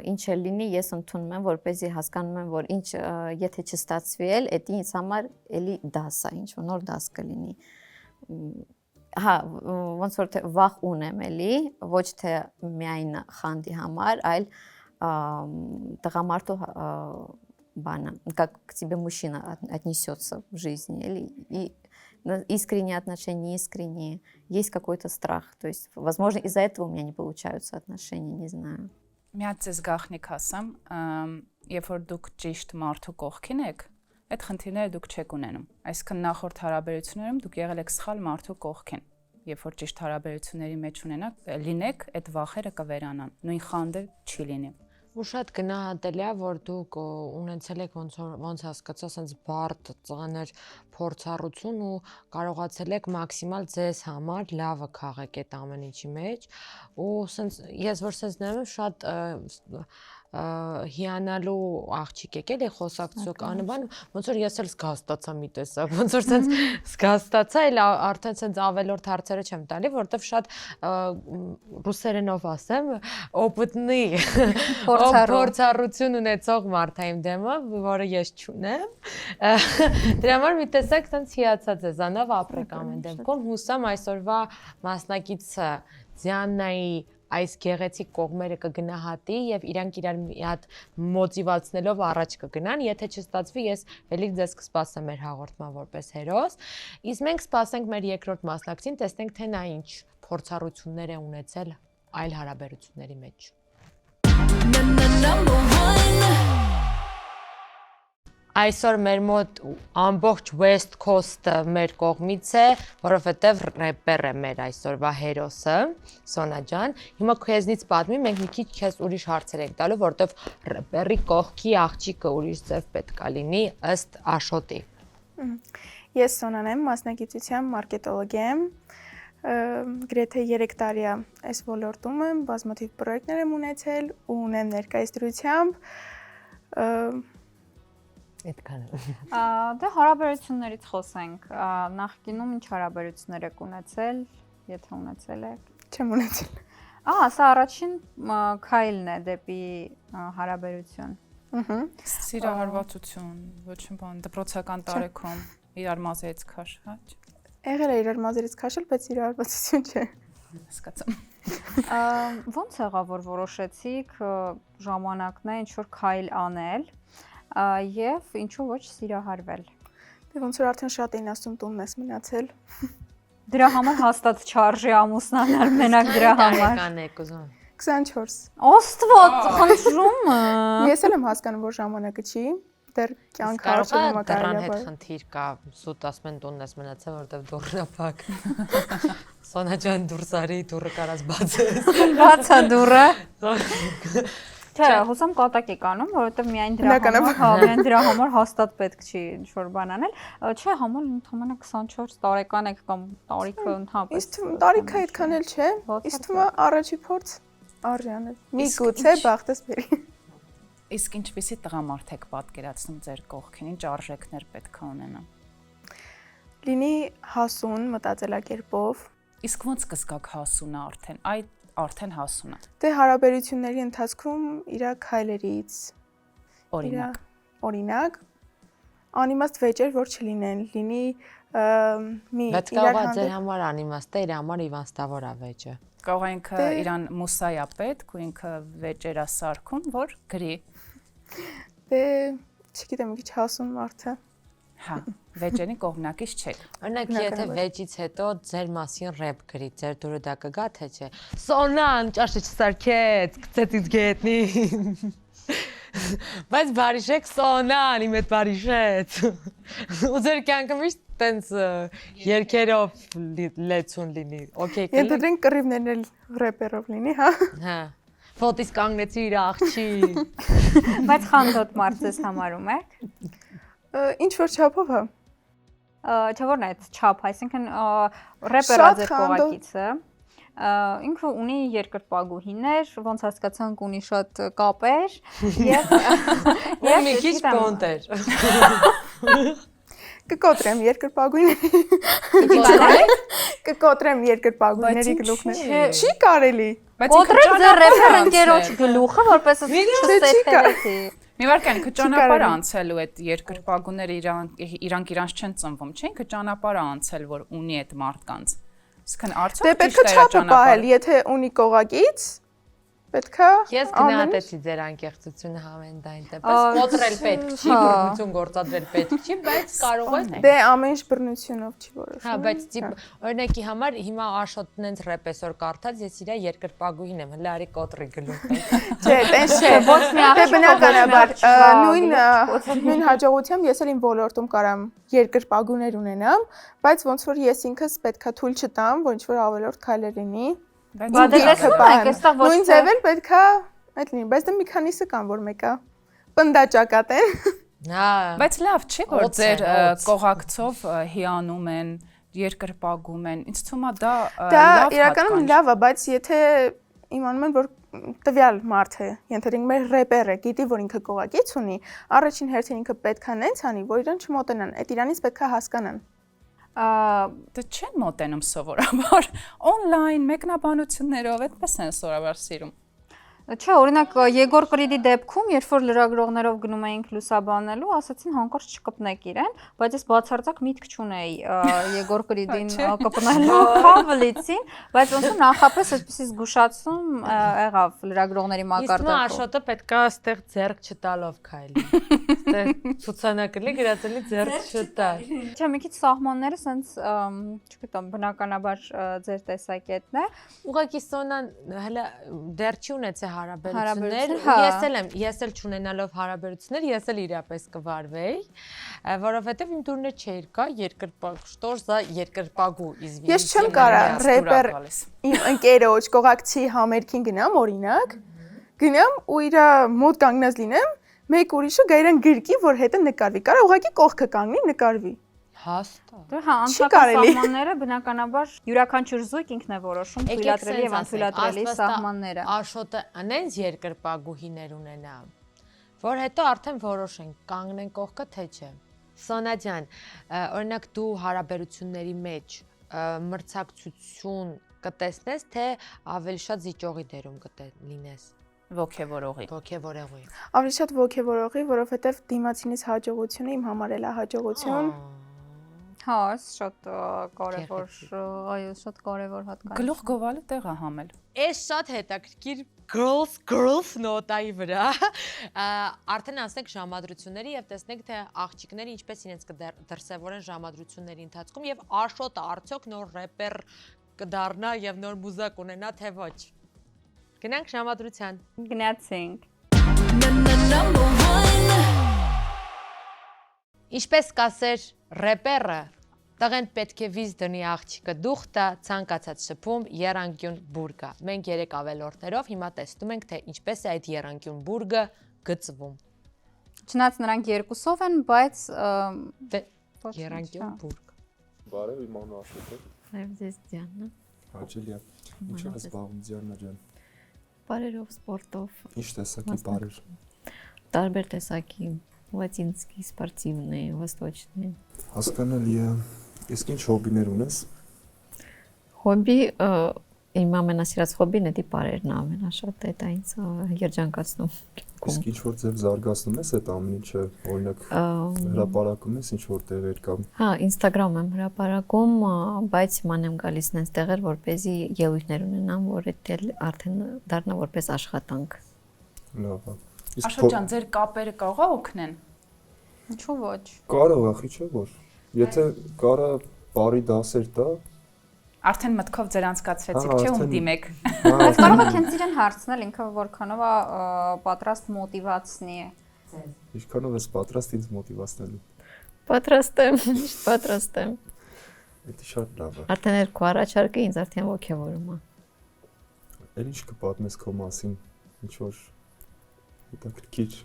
ինչ էլ լինի, ես ընդունում եմ, որպեսզի հասկանում եմ, որ ինչ եթե չստացվի էլ, դա ինձ համար էլի դաս է, ինչ որ նոր դաս կլինի։ Հա, ոնց որ թե վախ ունեմ էլի, ոչ թե միայն խանդի համար, այլ տղամարդու բանը, как к тебе мужчина отнесется в жизни, или искренние отношения, неискренние, есть какой-то страх. То есть, возможно, из-за этого у меня не получаются отношения, не знаю. Մի հատ ձեզ գախնիկ ասեմ, երբ որ դուք ճիշտ մարդու կողքին եք, այդ խնդիրները դուք չեք ունենում։ Այսինքն նախորդ հարաբերություններում դուք եղել եք սխալ մարդու կողքին։ Երբ որ ճիշտ հարաբերությունների մեջ լինեք, այդ վախերը կվերանան։ Նույն խանդը չի լինի։ Ու շատ գնահատելի է, որ դուք ունեցել եք ոնց հասկացա, ասենց բարդ ծանր փորձառություն ու կարողացել եք մաքսիմալ ձեզ համար լավը քաղեք այդ ամեն ինչի մեջ ու ասենց ես որ ասենց նայում եմ շատ հիանալու աղջիկ եք էլի խոսակցություն բան ոնց որ ես էլ զգաստացա մի տեսակ ոնց որ ասենց զգաստացա էլ արդեն ասենց ավելորդ հարցերը չեմ տալի որովհետև շատ ռուսերենով ասեմ օպտնի փորձառություն ունեցող մարդ է իմ դեմը որը ես չունեմ դրա համար մի տեսակ ասենց հիացած է զանով ապրեք ամեն դեպքում հուսամ այսօրվա մասնակիցը Ձիաննայի այս գեղեցիկ կողմերը կգնահատի եւ իրանք իրար մի հատ մոտիվացնելով առաջ կգնան, եթե չստացվի, ես ելի ձեզ կսպասեմ մեր հաղորդման որպես հերոս։ Իսկ մենք սպասենք մեր երկրորդ մասնակցին, տեսնենք թե նա ինչ փորձառություններ է ունեցել այլ հարաբերությունների մեջ։ Այսօր մեր մոտ ամբողջ West Coast-ը մեր կողմից է, որովհետև рэպեր է մեր այսօրվա հերոսը, Սոնա ջան։ Հիմա քեզնից պատմի, մենք մի քիչ քեզ ուրիշ հարցեր ենք տալու, որովհետև рэպերի կողքի աղջիկը ուրիշ ձև պետք է լինի ըստ Աշոտի։ Ես Սոնան եմ, մասնագիտությամբ մարքետոլոգ եմ։ Գրեթե 3 տարի է այս ոլորտում եմ, բազմաթիվ պրոյեկտներ եմ ունեցել ու ունեմ ներկայիս դրությամբ Այդքանը։ Դե հարաբերություններից խոսենք։ Նախկինում ինչ հարաբերություններ եք ունեցել, եթե ունեցել եք։ Չեմ ունեցել։ Սա առաջին քայլն է դեպի հարաբերություն։ Սիրահարվածություն, ոչ մի բան, դպրոցական տարեքում իրար մազերից քաշած։ Եղել է իրար մազերից քաշել, բայց սիրահարվածություն չէ։ Հասկացա։ Ոնց եղավ, որ որոշեցիք ժամանակն է ինչ որ քայլ անել եւ ինչու ոչ սիրահարվել։ Դե ոնց որ արդեն շատ էին ասում տունն ես մնացել։ Դրա համար հաստատ չարժի ամուսնանալ մենակ դրա համար։ Կանե կուզում։ 24։ Ոստվոտ, խնդրում։ Ես էլ եմ հասկանում, որ ժամանակը չի, դեռ կյանքը արժևում է դրան կարելի հետ է։ խնդիր կա, սուտ ասում են տունն ես մնացել, որովհետև դուռն է փակ։ Սոնա ջան դուրս արի, դուռը կարաս բացես։ Բացա դուռը։ Չէ, հուսամ կատակ եք անում, որովհետև միայն դրա համար հաստատ պետք չի ինչ-որ բան անել։ Չէ, համոլ ընդհանրապես 24 տարեկան եք կամ տարիքը ընդհանրապես։ Իսկ տարիքը այդքան էլ չէ։ Իսկ թվում է առաջի փորձ արժի անել։ Միգուցե բախտես բերի։ Իսկ ինչպեսի տղամարդ եք պատկերացնում ձեր կողքին, ինչ արժեքներ պետք է ունենա։ Լինի հասուն մտածելակերպով։ Իսկ ո՞նց կզգաք հասունը արդեն։ Այդ արդեն հասուն է։ Դե հարաբերությունների ընթացքում իր քայլերից օրինակ անիմաստ վեճեր որ չլինեն, լինի մի Բայց կարող է ձեր համար անիմաստ է, իր համար իվանստավոր է վեճը։ Կարող է ինքը իրան մուսայա պետք ու ինքը վեճերա սարքում, որ գրի։ Դե չգիտեմ, քիչ հասուն մարդը։ Հա, վեճերի կողմնակից չեք։ Օրինակ, եթե վեճից հետո ձեր մասին рэփ գրի, ձեր դուրը դա կգա թե չէ։ Սոնան ճաշը չսարքեց, գցեց ինձ գետնին։ Բայց բարիշեք Սոնան, իմ հետ բարիշեց։ Ու ձեր կյանքը միշտ տենց երկերով լեցուն լինի։ Okay, կլինի։ Ենթադրենք կռիվներն էլ рэպերով լինի, հա։ Հա։ Ֆոտոս կանգնեցի իր աղջի։ Բայց խանդոտ մարդ ես համարում եք։ Ինչ որ չափով հա։ Չէ որն է այդ չափ, այսինքն рэպերա ձեր կողակիցը։ Ինքը ունի երկրպագուհիներ, ոնց հասկացանք ունի շատ կապեր եւ մի քիչ կոնտեր։ Կկոտրեմ երկրպագուհիների։ Կկոտրեմ երկրպագուհիների գլուխները։ Չի կարելի։ Կոտրեք ձեր рэպեր ընկերոջ գլուխը, որպես չստեփելեցի։ Մի վարքան քո ճանապարհը անցել ու այդ երկրպագուները իրանք իրանց չեն ծնվում, չէ՞, ինքը ճանապարհը անցել, որ ունի այդ մարդկանց։ Իսկն արդյոք դե պետք է չափը պահել, եթե ունի կողակից, պետք է Ես գնահատեցի ձեր անկեղծությունը համենայն դեպս կոտրել պետք չի, բռնություն գործադրել պետք չի, բայց կարող է։ Դե ամեն ինչ բռնությունով չի որոշվում։ Հա, բայց օրինակի համար հիմա Աշոտն ինձ ռեպեսոր կարդաց, ես իր երկրպագուհին եմ, հլարի կոտրի գլուխը։ Չէ, տես չէ, ոչ մի դե բնականաբար նույն հաջողությամբ ես էլ իմ ոլորտում կարամ երկրպագուներ ունենամ, բայց ոնց որ ես ինքս պետքա թույլ չտամ, որ ինչ որ ավելորդ քայլեր լինի։ Բայց այստեղ ոչ նույն ձև էլ պետքա այդ լինի, բայց դա մի քանիսը կան, որ մեկը պնդաճակատ են։ Հա։ Բայց լավ չի, որ Օձ ձեր են, օձ։ կողակցով հիանում են, երկրպագում են։ Ինձ թվում է դա Դա լավ իրականում հատկանիշ։ լավ է, բայց եթե իմանում են, որ տվյալ մարդը, ենթադրենք մեր ռեպերը, գիտի, որ ինքը կողակից ունի, առաջին հերթին ինքը պետքա նենց անի, որ իրեն չմոտենան, այդ իրանից պետքա հասկանան։ Դա չեն մոտենում սովորաբար։ Օնլայն մեկնաբանություններով այդպես են սովորաբար սիրում։ Չէ, օրինակ Եգոր Կրիդի դեպքում, երբ որ լրագրողներով գնում էինք լուսաբանելու, ասացին հանկարծ չկպնեք իրեն, բայց ես բացարձակ միտք չունեի Եգոր Կրիդին կպնելու հավլիցին, բայց ոնց որ նախապես այդպեսի զգուշացում եղավ լրագրողների Իսկ մակարդակով։ Աշոտը պետքա այստեղ ձեռք չտալով քայլի։ Այստեղ ցուցանակելի գրածելի ձեռք չտալ։ Չէ, մի քիչ սահմանները սենց, չգիտեմ, բնականաբար ձեր տեսակետն է։ Ուղղակի Սոնան հələ դեռ չի ունեցել հարաբերություններ, հարաբերություններ, հա։ ես էլ չունենալով հարաբերություններ, ես էլ իրապես կվարվեի, որովհետև իմ դուրն չէր կա երկրպագ, что за երկրպագու, извините։ Ես չեմ կարա ռեպեր գալիս։ իմ ընկերոջ կողակցի համերգին գնամ, օրինակ, գնամ ու իր մոտ կանգնած լինեմ, մեկ ուրիշը գա իրան գրկի, որ հետը նկարվի։ Կարա ուղղակի կողքը կանգնի, նկարվի։ Հաստատ։ Դե հա, Չի անձնական կարելի։ սահմանները բնականաբար յուրաքանչյուր զույգ ինքն է որոշում թույլատրելի եւ անթույլատրելի սահմանները։ Աշոտը անենց երկրպագուհիներ ունենա, որ հետո արդեն որոշեն կանգնեն կողքը թե չէ։ Սոնա ջան, օրինակ դու հարաբերությունների մեջ մրցակցություն կտեսնես, թե ավելի շատ զիջողի դերում կլինես։ Ոգևորողի։ Ոգևորողի։ Ավելի շատ ոգևորողի, որովհետև դիմացինից հաջողությունը իմ համար էլ է հաջողություն։ Հա, շատ կարևոր, այո, շատ կարևոր հատկանիշ։ Գլուխ գովալու տեղ է համել։ Էս շատ հետաքրքիր girls նոտայի վրա արդեն ասենք ժամադրությունների եւ տեսնենք թե աղջիկները ինչպես իրենց կդրսևորեն ժամադրությունների ընթացքում եւ Աշոտը արդյոք նոր рэպեր կդառնա եւ նոր մուզա կունենա թե ոչ։ Գնանք ժամադրության։ Գնացինք։ Ինչպես կասեր рэպերը, տղեն պետք է վիզ դնի աղջիկը դուխտա, ցանկացած շփում երանգյուն բուրգա։ Մենք 3 ավելորդներով հիմա տեսնում ենք, թե ինչպես է այդ երանգյուն բուրգը գծվում։ Չնայած նրանք երկուսով են, բայց Երանգյուն բուրգ։ Բարև, իմ անունը Աշոտ է։ Նաև ձեզ Դիանա։ Հաճելի է։ Ինչու ես զբաղվում Դիանա ջան։ Բարերով, սպորտով, Ինչ տեսակի բարեր։ տարբեր տեսակի, латинский, спортивные, восточные. Հասկանալի է։ Իսկ ինչ հոբիներ ունես։ Հոբի, իմ ամենասիրած հոբին է բարերն ամենաշատ է, դա ինձ երջանկացնում։ Իսկ ինչ որ ձև զարգացնում ես այդ ամեն ինչը, օրինակ հրապարակում ես ինչ որ տեղեր կամ։ Հա, Instagram եմ հրապարակում, բայց ման եմ գալիս նենց տեղեր, որպեսզի ելույթներ ունենամ, որ դա արդեն դառնա որպես աշխատանք։ Լավ է։ Աշոտ ջան, ձեր կապերը կարող է օգնեն։ ինչու ոչ։ Կարող է, խի՞ չէ որ։ Եթե կարա բարի դասեր տա, Արդեն մտքով ձեր անցկացրեցիք, չէ՞ ում դիմեք։ Բայց կարող եք հենց իրեն հարցնել, ինքը որքանով է պատրաստ մոտիվացնի է։ ինչքանով ես պատրաստ ինձ մոտիվացնելու։ Պատրաստ եմ, միշտ պատրաստ եմ։ Դա շատ լավ է։ Արդեն երկու առաջարկը ինձ արդեն ոգևորում է։ Էլ ինչ կպատմես քո մասին, ինչ որ հետաքրքիր։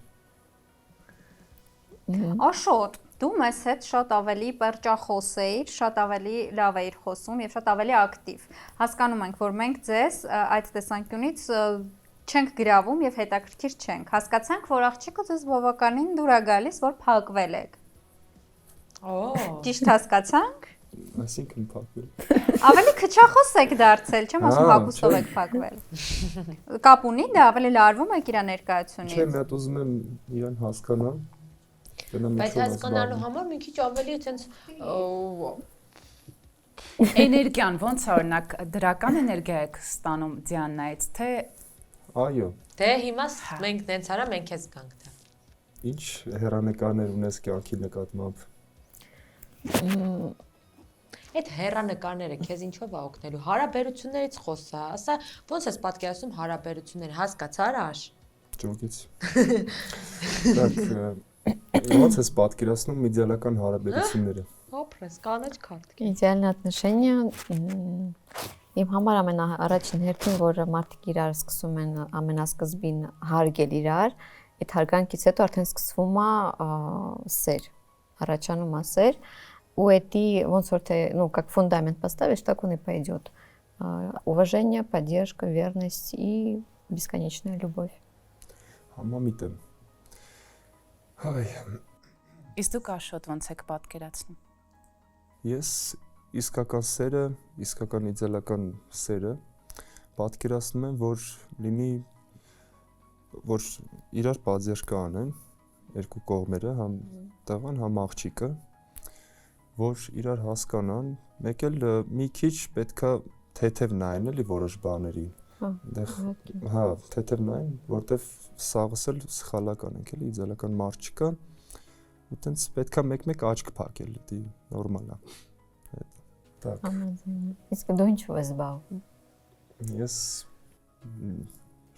Աշոտ, դու մեզ հետ շատ ավելի պերճախոս էիր, շատ ավելի լավ էիր խոսում եւ շատ ավելի ակտիվ։ Հասկանում ենք, որ մենք ձեզ այդ տեսանկյունից չենք գրավում եւ հետաքրքիր չենք։ Հասկացանք, որ աղջիկը ձեզ բավականին դուր է գալիս, որ փակվել եք։ Ճիշտ հասկացանք։ Այսինքն փակվել։ Ավելի քչախոս եք դարձել, չեմ ասում հագուստով եք փակվել։ Կապ ունի դա, ավելի լարվում եք իր ներկայությունից։ Չէ, մի հատ ուզում եմ իրան հասկանամ։ Բայց հասկանալու համար մի քիչ ավելի այտենց Էներգիան ոնց է օրինակ դրական էներգիա եք ստանում Դիանայից, թե Այո։ Դե հիմա մենք տենց արա մենք էս կանք դա։ Ինչ հերանեկարներ ունես կյանքի նկատմամբ։ Այդ հերանեկարները քեզ ինչով է օգնելու։ Հարաբերություններից խոսա, ասա ոնց ես պատկերացնում հարաբերություններ, հասկացա՞ր աշ։ Ճոգից։ Так, ոնց ես պատկերացնում իդեալական հարաբերությունները։ Օպրես, կանաչ քարտ։ Идеальные отношения Իմ համար առաջին հերթին, որ մարդիկ իրար սկսում են ամենասկզբին հարգել իրար, այդ հարգանքից հետո արդեն սկսվում է սեր, առաջանում է սեր, ու эти ոնց որ թե, ну, как фундамент поставишь, так он и пойдет. Уважение, поддержка, верность и бесконечная любовь. Համամիտ եմ։ Հայ, Իսկ դուք Աշոտ ոնց եք պատկերացնում։ ես իսկական սերը, իսկական իդեալական սերը պատկերացնում եմ, որ լինի, որ իրար պատժեր կանեն, երկու կողմերը, համ տղան, համ աղջիկը, որ իրար հասկանան, մեկ էլ մի քիչ պետքա թեթև նայեն էլի որոշ բաների։ Հա, թեթև նայեն, որտեվ սաղս էլ սխալական ենք էլի, իդեալական մարդ չկա, ու տենց պետքա մեկ-մեկ աչք փակել, դա նորմալ է։ Так. Իսկ դու ինչու ես զբաղվում։ Ես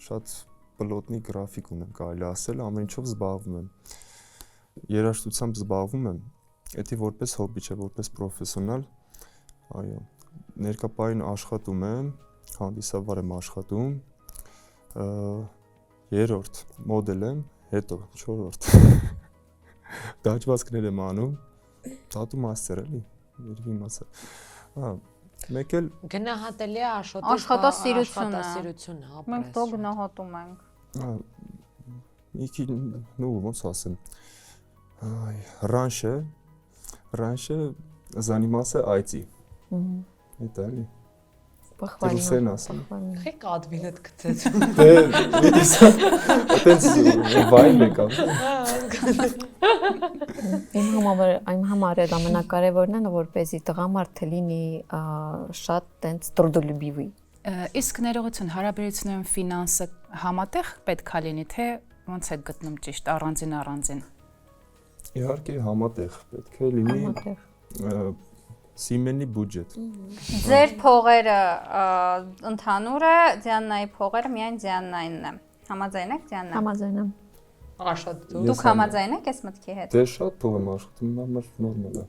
շատ պլոտնի գրաֆիկ ունեմ, կարելի ասել, ամեն ինչով զբաղվում եմ։ Երաժշտությամբ զբաղվում եմ, դա որպես հոբի չէ, որպես պրոֆեսիոնալ։ Այո, ներկայապահին աշխատում եմ, հանդիսավար եմ աշխատում, երրորդ մոդել եմ, հետո չորրորդ դաջվածքներ եմ անում, դատու մաստեր էլի, երկի մասը։ Հա, մեկ էլ գնահատելի է Աշոտի Աշխատասիրությունը, ապրես։ մենք դո գնահատում ենք։ հա, մի քիչ, նու ոնց ասեմ, այ, րանշը զանիմացը IT։ Դա էլի։ Ռուսեն ասեմ։ Խի կադվինդ գցեց։ Դե, դեսա, այտենց վայր եկավ։ Իմ համար էլ ամենակարևորն է, որպեսզի տղամարդը լինի շատ տենց трудолюбивый։ Իսկ ներողություն, հարաբերությունում ֆինանսը համատեղ պետքա լինի, թե ոնց եք գտնում ճիշտ առանձին։ Իհարկե համատեղ պետք է լինի Սիմենի բյուջետ։ Ձեր փողերը ընդհանուր է, Դիանայի փողերը միայն Դիանայինն է։ Համաձայն եք Դիանա։ Համաձայն եմ։ Աշոտ դու։ Դուք համաձայն եք այս մտքի հետ։ Դե շատ փող եմ աշխատում, համար նորմալ է։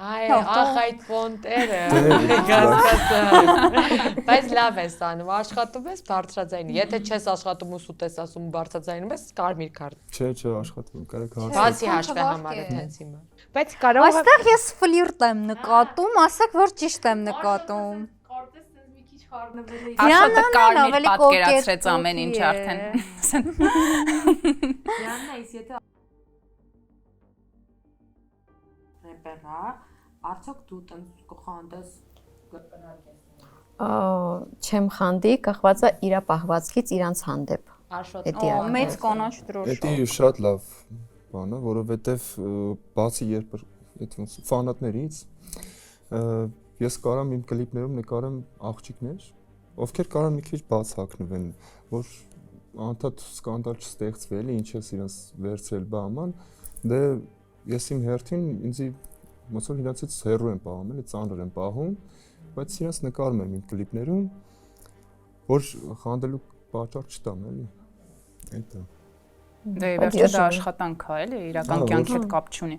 Այ, ախ այդ ֆոնտերը, գասկացա։ Բայց լավ ես անում, աշխատում ես բարձրաձայն։ Եթե չես աշխատում ու սուտ ես ասում բարձրաձայնում ես, կարմիր քարտ։ Չէ, աշխատում, կարեք հարց։ Բացի հաշվի համարը տենց հիմա։ Բայց կարող է Այստեղ ես ֆլիրտ եմ նկատում, ասեք որ ճիշտ եմ նկատում։ Կարծես դες մի քիչ խառնվել է։ Աշոտը կարմիր ավելի պատկերացրեց կոկետ ամեն ինչ է։ արդեն։ Դիանա, իսկ եթե ռեպերա, արդյոք դու տենց կխանդես Չեմ խանդի, կախված է իր պահվածքից իրանց հանդեպ։ Աշոտ։ Մեծ կանաչ դրոշ։ Դա շատ լավ բան է, որովհետև բացի երբ այդ ոնց ֆանատներից ես կարամ իմ կլիպներում նկարեմ աղջիկներ, ովքեր կարան մի քիչ բաց հագնվեն, որ անդադ սկանդալ չստեղծվի, էլի ինչ ես իրենց վերցրել բաման, դե ես իմ հերթին ինձի ոնց որ իրացից հեռու եմ պահում, էլի ծանր եմ պահում, բայց իրենց նկարում եմ իմ կլիպներում, որ խանդելու պատճառ չտամ, էլի։ Դա Դե վերջը դա աշխատանք է, էլի, իրական կյանքի հետ կապ չունի։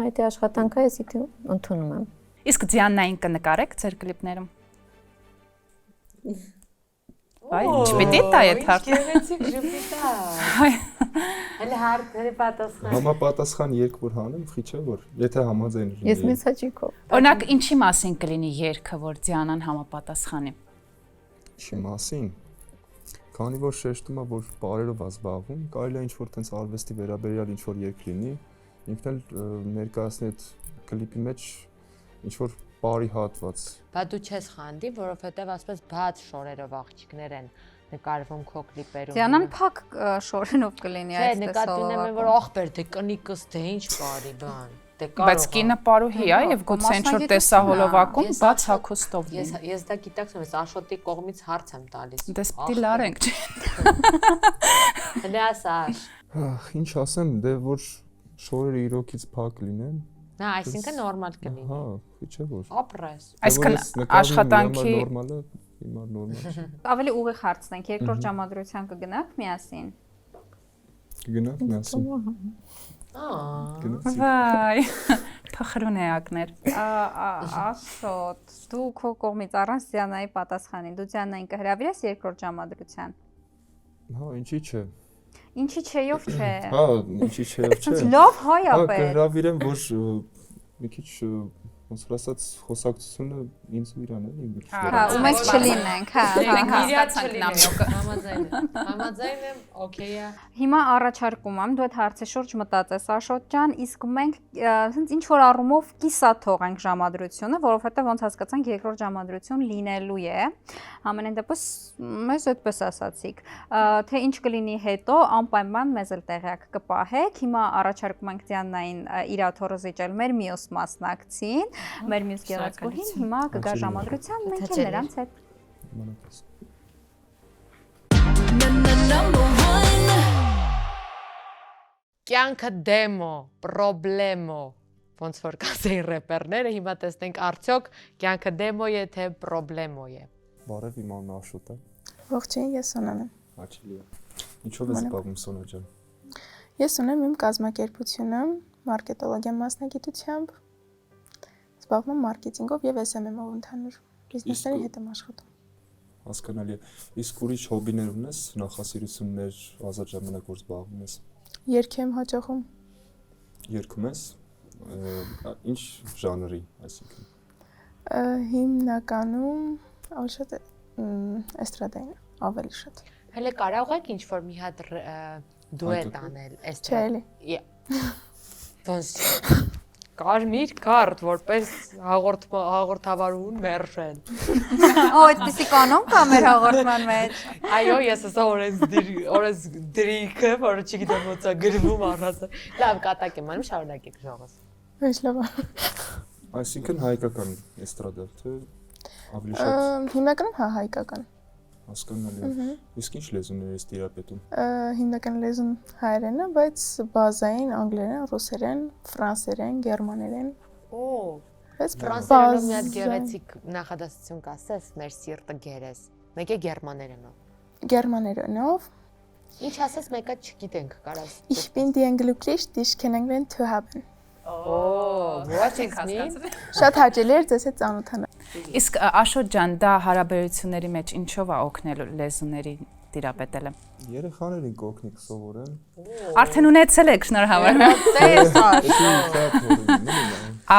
Այդ է աշխատանքը, ես իդի ընդունում եմ։ Իսկ Դիանային կնկարեք ձեր կլիպներում։ Այ, չպիտի տա այդ հարցը։ Գեղեցիկ ժպիտա։ Հələ հարցերը պատասխան։ Համապատասխան երկ որ հանեմ, խի չէ որ, եթե համաձայն լինի։ Ես մեծ հաճիկով։ Օրինակ, ինչի մասին կլինի երգը, որ Դիանան համապատասխանի։ Ինչի մասին։ Քանի որ շեշտում է, որ բարերով է զբաղվում, կարելի է ինչ-որ տենց արվեստի վերաբերյալ ինչ-որ երգ լինի, ինքն էլ ներկայացնի այդ կլիպի մեջ ինչ-որ բարի հատված։ Բա դու չես խանդի, որովհետև ասես բաց շորերով աղջիկներ են նկարվում քո կլիպերում։ Դիանան փակ շորենով կլինի Չէ, այստեղ նկատի ունեմ, որ ախպեր դե կնիկս դե ինչ բարի բան։ Դե կարող։ Բայց կինը պարուհի է եւ գուցե ինչ-որ տեսահոլովակում բաց հագուստով լինի։ Ես դա գիտակցում եմ, Աշոտի կողմից հարց եմ տալիս։ Դες պիտի լարենք։ Հələ ասար։ Ինչ ասեմ, դե որ շորերը իրոքից փակ լինեն։ Նա, այսինքն նորմալ կլինի։ Հա, խի չէ որ։ Ապրես։ Այսինքն աշխատանքի նորմալ է, հիմա նորմալ։ Ավելի ուղիղ հարցնենք, երկրորդ ժամադրության կգնաք միասին։ Գնանք միասին։ Ահա։ Գնացի։ վայ։ Փխրուն էակներ։ Աշոտ, դու քո կողմից առանց Դիանայի պատասխանի, դու Դիանային կհրավիրես երկրորդ ժամադրության։ Հա, ինչի՞ չէ։ Ինչի՞ չէյով չէ։ Հա, ինչի՞ չէ, չէ։ Ոնց լավ հայ Հա, ապե։ կհրավիրեմ, որ մի քիչ ոնց որ ասած խոսակցությունը ինձ ու իրան էլի մի քիչ։ Հա, ու մենք չլինենք, հա։ Համաձայն եմ, օքեյ է։ Հիմա առաջարկում եմ դու այդ հարցի շուրջ մտածես Աշոտ ջան, իսկ մենք ասենց ինչ որ առումով կիսա թողենք ժամադրությունը, որովհետեւ ոնց հասկացանք երկրորդ ժամադրություն լինելու է։ Ամենայն դեպս մեզ այդպես ասացիք, թե ինչ կլինի հետո անպայման մեզ էլ տեղյակ կպահեք։ Հիմա առաջարկում ենք Դիանային իր աթոռը զիջել մեր մյուս մասնակցին, մեր մյուս գեղեցկուհին, հիմա կգա ժամադրության, մենք էլ նրանց հետ։ Կյանքը դեմո, պրոբլեմո, ոնց որ կասեին рэպերները, հիմա տեսնենք արդյոք կյանքը դեմո է թե պրոբլեմո է։ Բարև, իմ անունը Աշոտ է։ Ողջույն, ես Սոնան եմ։ Հաճելի է։ Ինչով ես զբաղվում Սոնա ջան։ Ես ունեմ իմ կազմակերպությունը, մարքետոլոգիա մասնագիտությամբ, զբաղվում եմ մարքեթինգով եւ SMM-ով ընդհանուր բիզնեսների հետ եմ աշխատում։ Հասկանալի է։ Իսկ ուրիշ հոբիներ ունես, նախասիրություններ, ազատ ժամանակ որ զբաղվում ես։ Երգեմ հաճախում։ Երգում ես։ Ինչ ժանրի, այսինքն։ Հիմնականում ավելի շատ էստրադային, ավելի շատ։ Հələ կարող եք ինչ որ մի հատ դուետ անել, այս Չէ՞ էլի։ Ոնց կարմիր կարդ, որպես հաղորդավարուն մերժեն։ Օ, այդպեսի կանոն կա մեր հաղորդման մեջ։ Այո, ես ասա օրես դրիքը, որը չգիտեմ ոնց է գրվում առածը։ Լավ, կատակ եմ անում, շարունակեք ժողովս։ Ոչ լավ։ Այսինքն հայկական էստրադա, թե ավելի շատ Հիմնականում հա հայկական։ հասկանալի է։ Իսկ ինչ լեզուներ ես տիրապետում։ Հիմնական լեզուն հայերենն է, բայց բազային անգլերեն, ռուսերեն, ֆրանսերեն, գերմաներեն։ Օ, Բայց ֆրանսերենով մի հատ գեղեցիկ նախադասություն կասես, մեր սիրտը գերես։ Մեկը գերմաներենով։ Գերմաներենով Ինչ ասես, մեկը չգիտենք, կարաս։ Ich bin die glücklich, dich kennengelernt zu haben։ Օ, what is mean? Շատ հաճելի էր ձեզ հետ ծանոթանալ։ Իսկ Աշոտ ջան, դա հարաբերությունների մեջ ինչով է օգնելու լեզուների տիրապետելը։ Երեխաներին կօգնի սովորեն։ Արդեն ունեցել եք, շնորհավոր։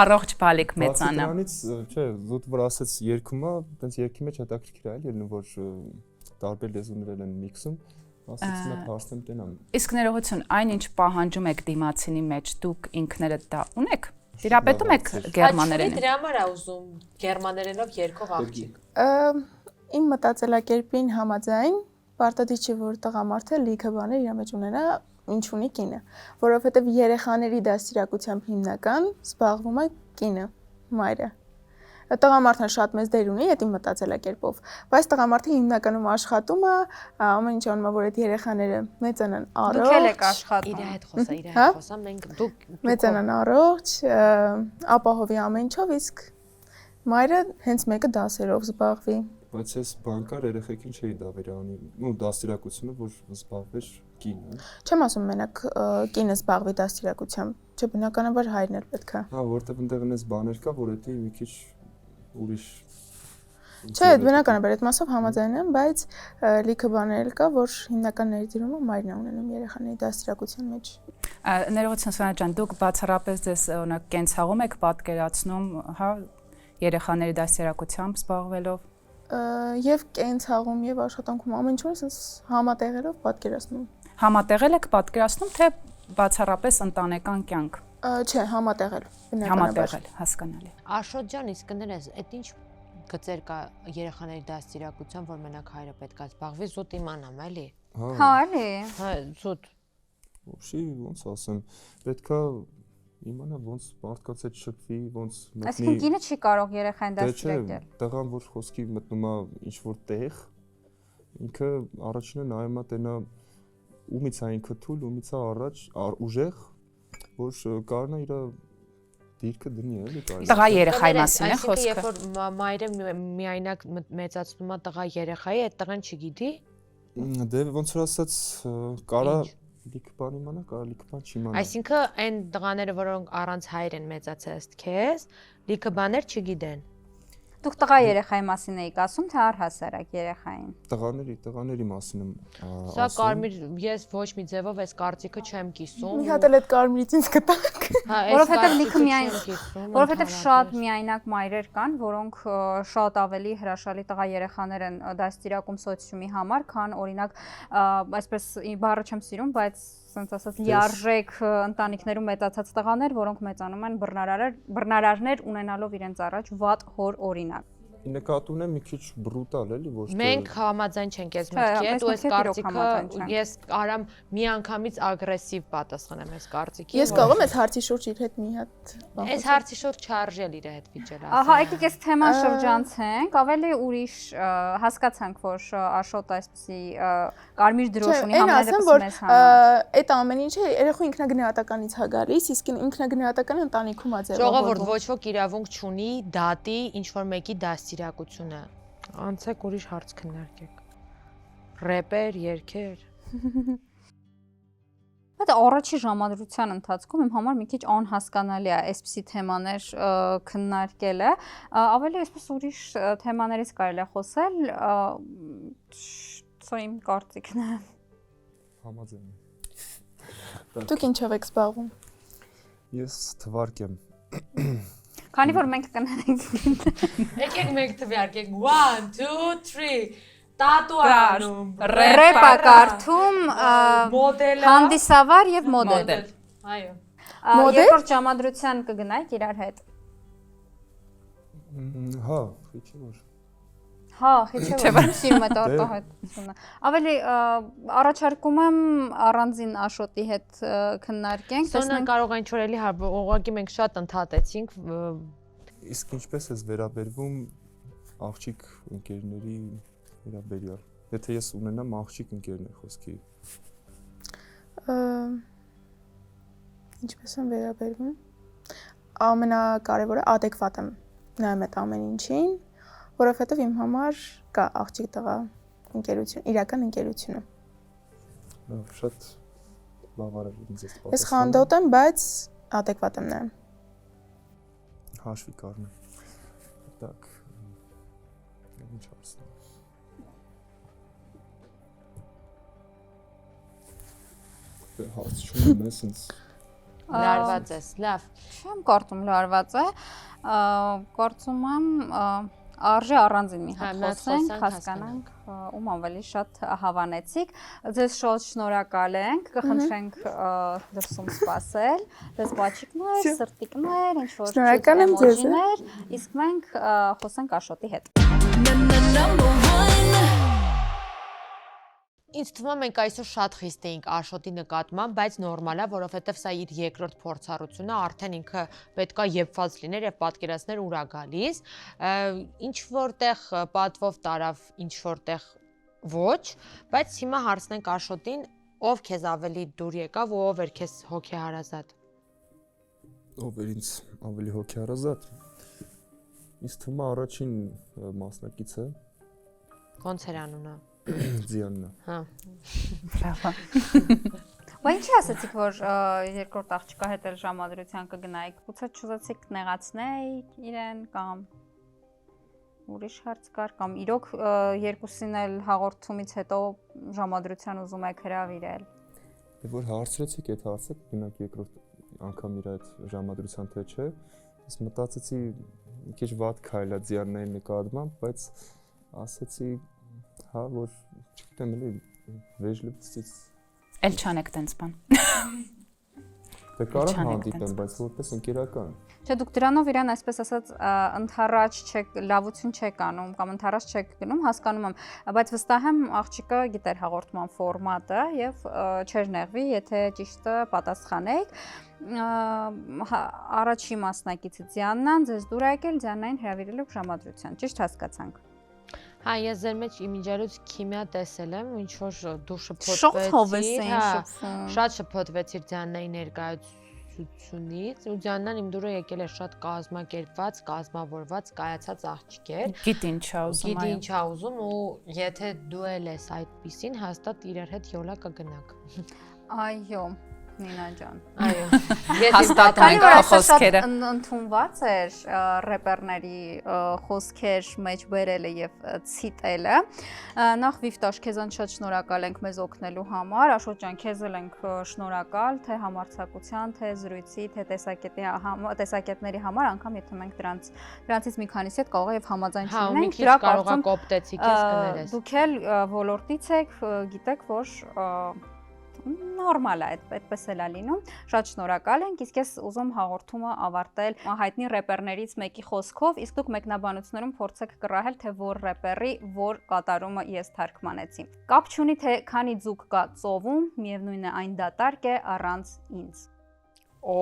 Առողջ բալիկ մեծանա։ Դրանից, չէ, զուտ որ ասեց երգումը, տենց երգի մեջ հետաքրքիր է, ելնում որ տարբեր լեզուներ են միքսում, ասեցի մեկ հարցեմ տենամ։ Իսկ ներողություն, այնինչ պահանջում եք դիմացինի մեջ, դուք ինքներդ դա ունեք։ Տիրապետում եք գերմաներեն։ Դրա համար է ուզում գերմաներենով երկող աղջիկ։ Իմ մտածելակերպին համաձայն պարտադիր չի որ տղամարդը լիքը բաներ իր մեջ ունենա, ինչ ունի կինը, որովհետև երեխաների դաստիարակությամբ հիմնական զբաղվում է կինը, մայրը։ Տղամարդն շատ մեծ դեր ունի այդ իմ մտածելակերպով, բայց տղամարդը հիմնականում աշխատում է, ամեն ինչ անում է, որ այդ երեխաները մեծանան առողջ։ Դուք եք աշխատում։ Իր հետ խոսա, իր հետ խոսա, մենք դուք Մեծանան առողջ, ապահովի ամեն ինչով, իսկ մայրը հենց մեկը դասերով զբաղվի։ Բայց ես բանկար երեխեքին չէի դա վերանի, ու դաստիարակությունը որ զբաղվեր կինը։ Չեմ ասում մենակ կինը զբաղվի դաստիարակությամբ, չէ բնականաբար հայրն էլ պետք է։ Հա, որտեղ այնտեղ այնպես բաներ կա, որ դա մի քիչ ուրիշ։ Չէ, բնականաբար այդ մասով համաձայն եմ, բայց լիքը բաներ կա, որ հիմնական ներդրումը մայրն է ունենում երեխաների դաստիարակության մեջ։ Ներողություն Սոնա ջան, դուք բացառապես դες օրինակ կենցաղում եք պատկերացնում, հա, երեխաների դաստիարակությամբ զբաղվելով։ Եվ կենցաղում եւ աշխատանքում ամեն ինչ sense համատեղելով պատկերացնում։ Համատեղել եք պատկերացնում, թե բացառապես ընտանեկան կյանք։ Չէ, համատեղել։ Համատեղել, հասկանալի։ Աշոտ ջան, իսկ ներես, այդ ինչ գծեր կա երեխաների դաստիարակության, որ մենակ հայրը պետք է զբաղվի, զուտ իմանամ, էլի։ Հա, էլի։ Հա, զուտ։ Ոբշի ոնց ասեմ, պետքա իմանա ոնց մարդկանց հետ շփվի, ոնց մտնի։ Այսինքն կինը չի կարող երեխային Չէ, դաստիարակել։ տղան որ խոսքի մտնում է ինչ որ տեղ, ինքը առաջինը նայում է տենա ումից է ինքը թույլ, ումից է առաջ, ուժեղ, որ կարողանա իր դիրքը դնի, էլի կարելի։ Տղա երեխայի մասին է Այսինքն, խոսքը։ երբ որ մայրը միայնակ մեծացնում է տղա երեխայի, այդ տղան չգիտի։ Դե ոնց որ ասած, կարա Լիքը բան իմանա, կարող լիքը բան չիմանա։ Այսինքն այն տղաները, որոնք առանց հայր են մեծացել ըստ քեզ, լիքը բաներ չգիտեն։ Դուք տղա երեխայի մասին եք ասում, թե առհասարակ երեխային։ Տղաների մասին եմ Սա կարմիր, ես ոչ մի ձևով այս կարծիքը չեմ կիսում։ Մի հատ էլ այդ կարմիրից ինձ գտանք։ Հա, Որովհետև լիքը միայն որովհետև շատ միայնակ մայրեր կան, որոնք շատ ավելի հրաշալի տղա երեխաներ են դաստիարակում սոցիումի համար, քան օրինակ, այսպես բառը չեմ սիրում, բայց ասենց ասած լիարժեք ընտանիքներում մեծացած տղաներ, որոնք մեծանում են բռնարարներ ունենալով իրենց առաջ վատ հոր օրինակ։ Նկատի ունեմ մի քիչ բրուտալ էլի, ոչ թե Մենք համաձայն չենք այս մտքի հետ, ու այս կարծիքը ես արամ մի անգամից ագրեսիվ պատասխանեմ այս կարծիքին։ Ես կարող եմ այս հարցի շուրջ իր հետ մի հատ Այս հարցի շուրջ չարժե իր հետ վիճել ասել։ Ահա, եկեք այս թեման շրջանցենք, ավելի ուրիշ հասկացանք, որ Աշոտը այսպեսի կարմիր դրոշ ունի համենայնպես մեզ համար։ Այդ ամեն ինչը երեխու ինքնագնահատականից է գալիս, իսկ ինքնագնահատականը ընտանիքում է ձևավորվում։ Ժողովուրդ ոչ ոք իրավունք չունի դատի ինչ որ մեկի դաստիարակությունը։ Անցեք ուրիշ հարց քննարկեք։ Ռեպեր, երգեր։ Բայց առաջի ժամադրության ընթացքում իմ համար մի քիչ անհասկանալի է այսպիսի թեմաներ քննարկելը, ավելի այսպես ուրիշ թեմաներից կարելի է խոսել, սա իմ կարծիքն է։ համաձայն եմ։ Դուք ինչով եք զբաղվում։ Ես թվարկեմ։ Քանի որ մենք կներենք։ Եկեք մեկ թվարկեք 1 2 3 տատուանում, Ռեպա կարդում, մոդելը, հանդիսավար եւ մոդել։ Այո։ Երկրորդ ժամադրության կգնայք իրար հետ։ Հա, քիչ որ։ Հա, քիչ որ սիրում եք արտահայտությունը։ Ավելի առաջարկում եմ առանձին Աշոտի հետ քննարկենք, Սոնա կարող այն չորելի ուղղակի մենք շատ ընդհատեցինք։ Իսկ ինչպես է վերաբերվում աղջիկ ընկերների վերաբերյալ։ Եթե ես ունենամ աղջիկ ընկերներ խոսքի։ Ինչպես եմ վերաբերվում։ Ամենակարևորը adekvat եմ նայում այդ ամեն ինչին, որովհետև իմ համար կա աղջիկ տղա ընկերություն, իրական ընկերությունը։ Շատ բավարար ինձ էս Ես խանդոտ եմ, բայց adekvat եմ նայում։ Հաշվի կառնեմ։ Так։ Ինչ ասեմ։ Հարց չունեմ, ասենց Լարված ես, լավ։ Չեմ կարծում լարված է, կարծում եմ արժե առանձին մի հատ խոսենք, հասկանանք, ում ավելի շատ հավանեցիք։ Ձեզ շատ շնորհակալ ենք, կխնդրենք դրսում սպասել, ձեզ բաչիկներ, սրտիկներ, ինչ որ Շնորհակալ եմ ձեզ։ Իսկ մենք խոսենք Աշոտի հետ։ Ինձ թվում է մենք այսօր շատ խիստ էինք Աշոտի նկատմամբ, բայց նորմալ է, որովհետև սա իր երկրորդ փորձառությունը, արդեն ինքը պետքա եփված լիներ եւ պատկերացներ ուր է գալիս։ Ինչ որտեղ պատվով տարավ, ինչ որտեղ ոչ, բայց հիմա հարցնենք Աշոտին, ով քեզ ավելի դուր եկավ ու ով էր քեզ հոգեհարազատ։ ով էր ինձ ավելի հոգեհարազատ։ Ինձ թվում է առաջին մասնակիցը Ոնց էր անունը։ Ձիաննա։ Հա։ Բրավո։ Բայց ինչի ասացիք, որ երկրորդ աղջկա հետ էլ ժամադրության կգնայիք, գուցե չուզեցիք նեղացնեիք իրեն կամ ուրիշ հարց կար կամ իրոք երկուսին էլ հաղորդումից հետո ժամադրության ուզում եք հրավիրել։ Որ հարցրեցիք այդ հարցը, գնաք երկրորդ անգամ իր այդ ժամադրության թե չէ, ես մտածեցի մի քիչ վատ քայլ է Ձիաննայի նկատմամբ, բայց ասեցի հա որ չգիտեմ էլի վեժլիվցից Էլ չանեք տենց բան։ Դե կարող հանդիպեմ, բայց որպես ընկերական։ Չէ, դուք դրանով իրան այսպես ասած ընդառաջ չեք, լավություն չեք անում կամ ընդառաջ չեք գնում, հասկանում եմ, բայց վստահ եմ աղջիկը գիտեր հաղորդման ֆորմատը եւ չէր նեղվի, եթե ճիշտը պատասխանեիք։ Առաջի մասնակիցը Ձիաննան, ձեզ դուր է եկել Ձիաննային հրավիրելով ժամադրության, ճիշտ հասկացանք։ Հա, ես ձեր մեջ իմիջիայլոց քիմիա տեսել եմ, ինչ որ դու շատ շփոթվեցիր Ձիաննայի ներկայացությունից, ու Ձիաննան իմ դուրը եկել է շատ կազմակերպված, կազմավորված, կայացած աղջիկ էր։ Գիտի ինչ ա ուզում, Գիտի ինչ ա ուզում ու եթե դու էլ ես այդպիսին, հաստատ իրար հետ յոլա կգնաք։ Այո, Նինա ջան։ Այո։ Ես Հաստատում Քանի ենք որ քո այսօր շատ խոսքերը։ ընդունված էր рэպերների խոսքեր մեջ բերելը եւ ցիտելը, նախ Վիվտաշ քեզան շատ շնորհակալ ենք մեզ օգնելու համար, Աշոտ ջան, քեզ էլ ենք շնորհակալ թե համարձակության, թե զրույցի, թե տեսակետների համար, անգամ եթե մենք դրանցից մի քանիսի հետ կարող է եւ համաձայն Հա, ու մի չլինենք, քիչ կարողա կոպտեցի քեզ կներես։ դուք էլ ոլորտից եք, գիտեք, որ նորմալ է, այդպես էլ է լինում։ Շատ շնորհակալ ենք, իսկ ես ուզում հաղորդումը ավարտել հայտնի рэպերներից մեկի խոսքով, իսկ դուք մեկնաբանություններում փորձեք կռահել, թե որ рэպերի որ կատարումը ես թարգմանեցի։ Կապ չունի, թե քանի ձուկ կա ծովում, միևնույն է այն դատարկ է առանց ինձ։ Օ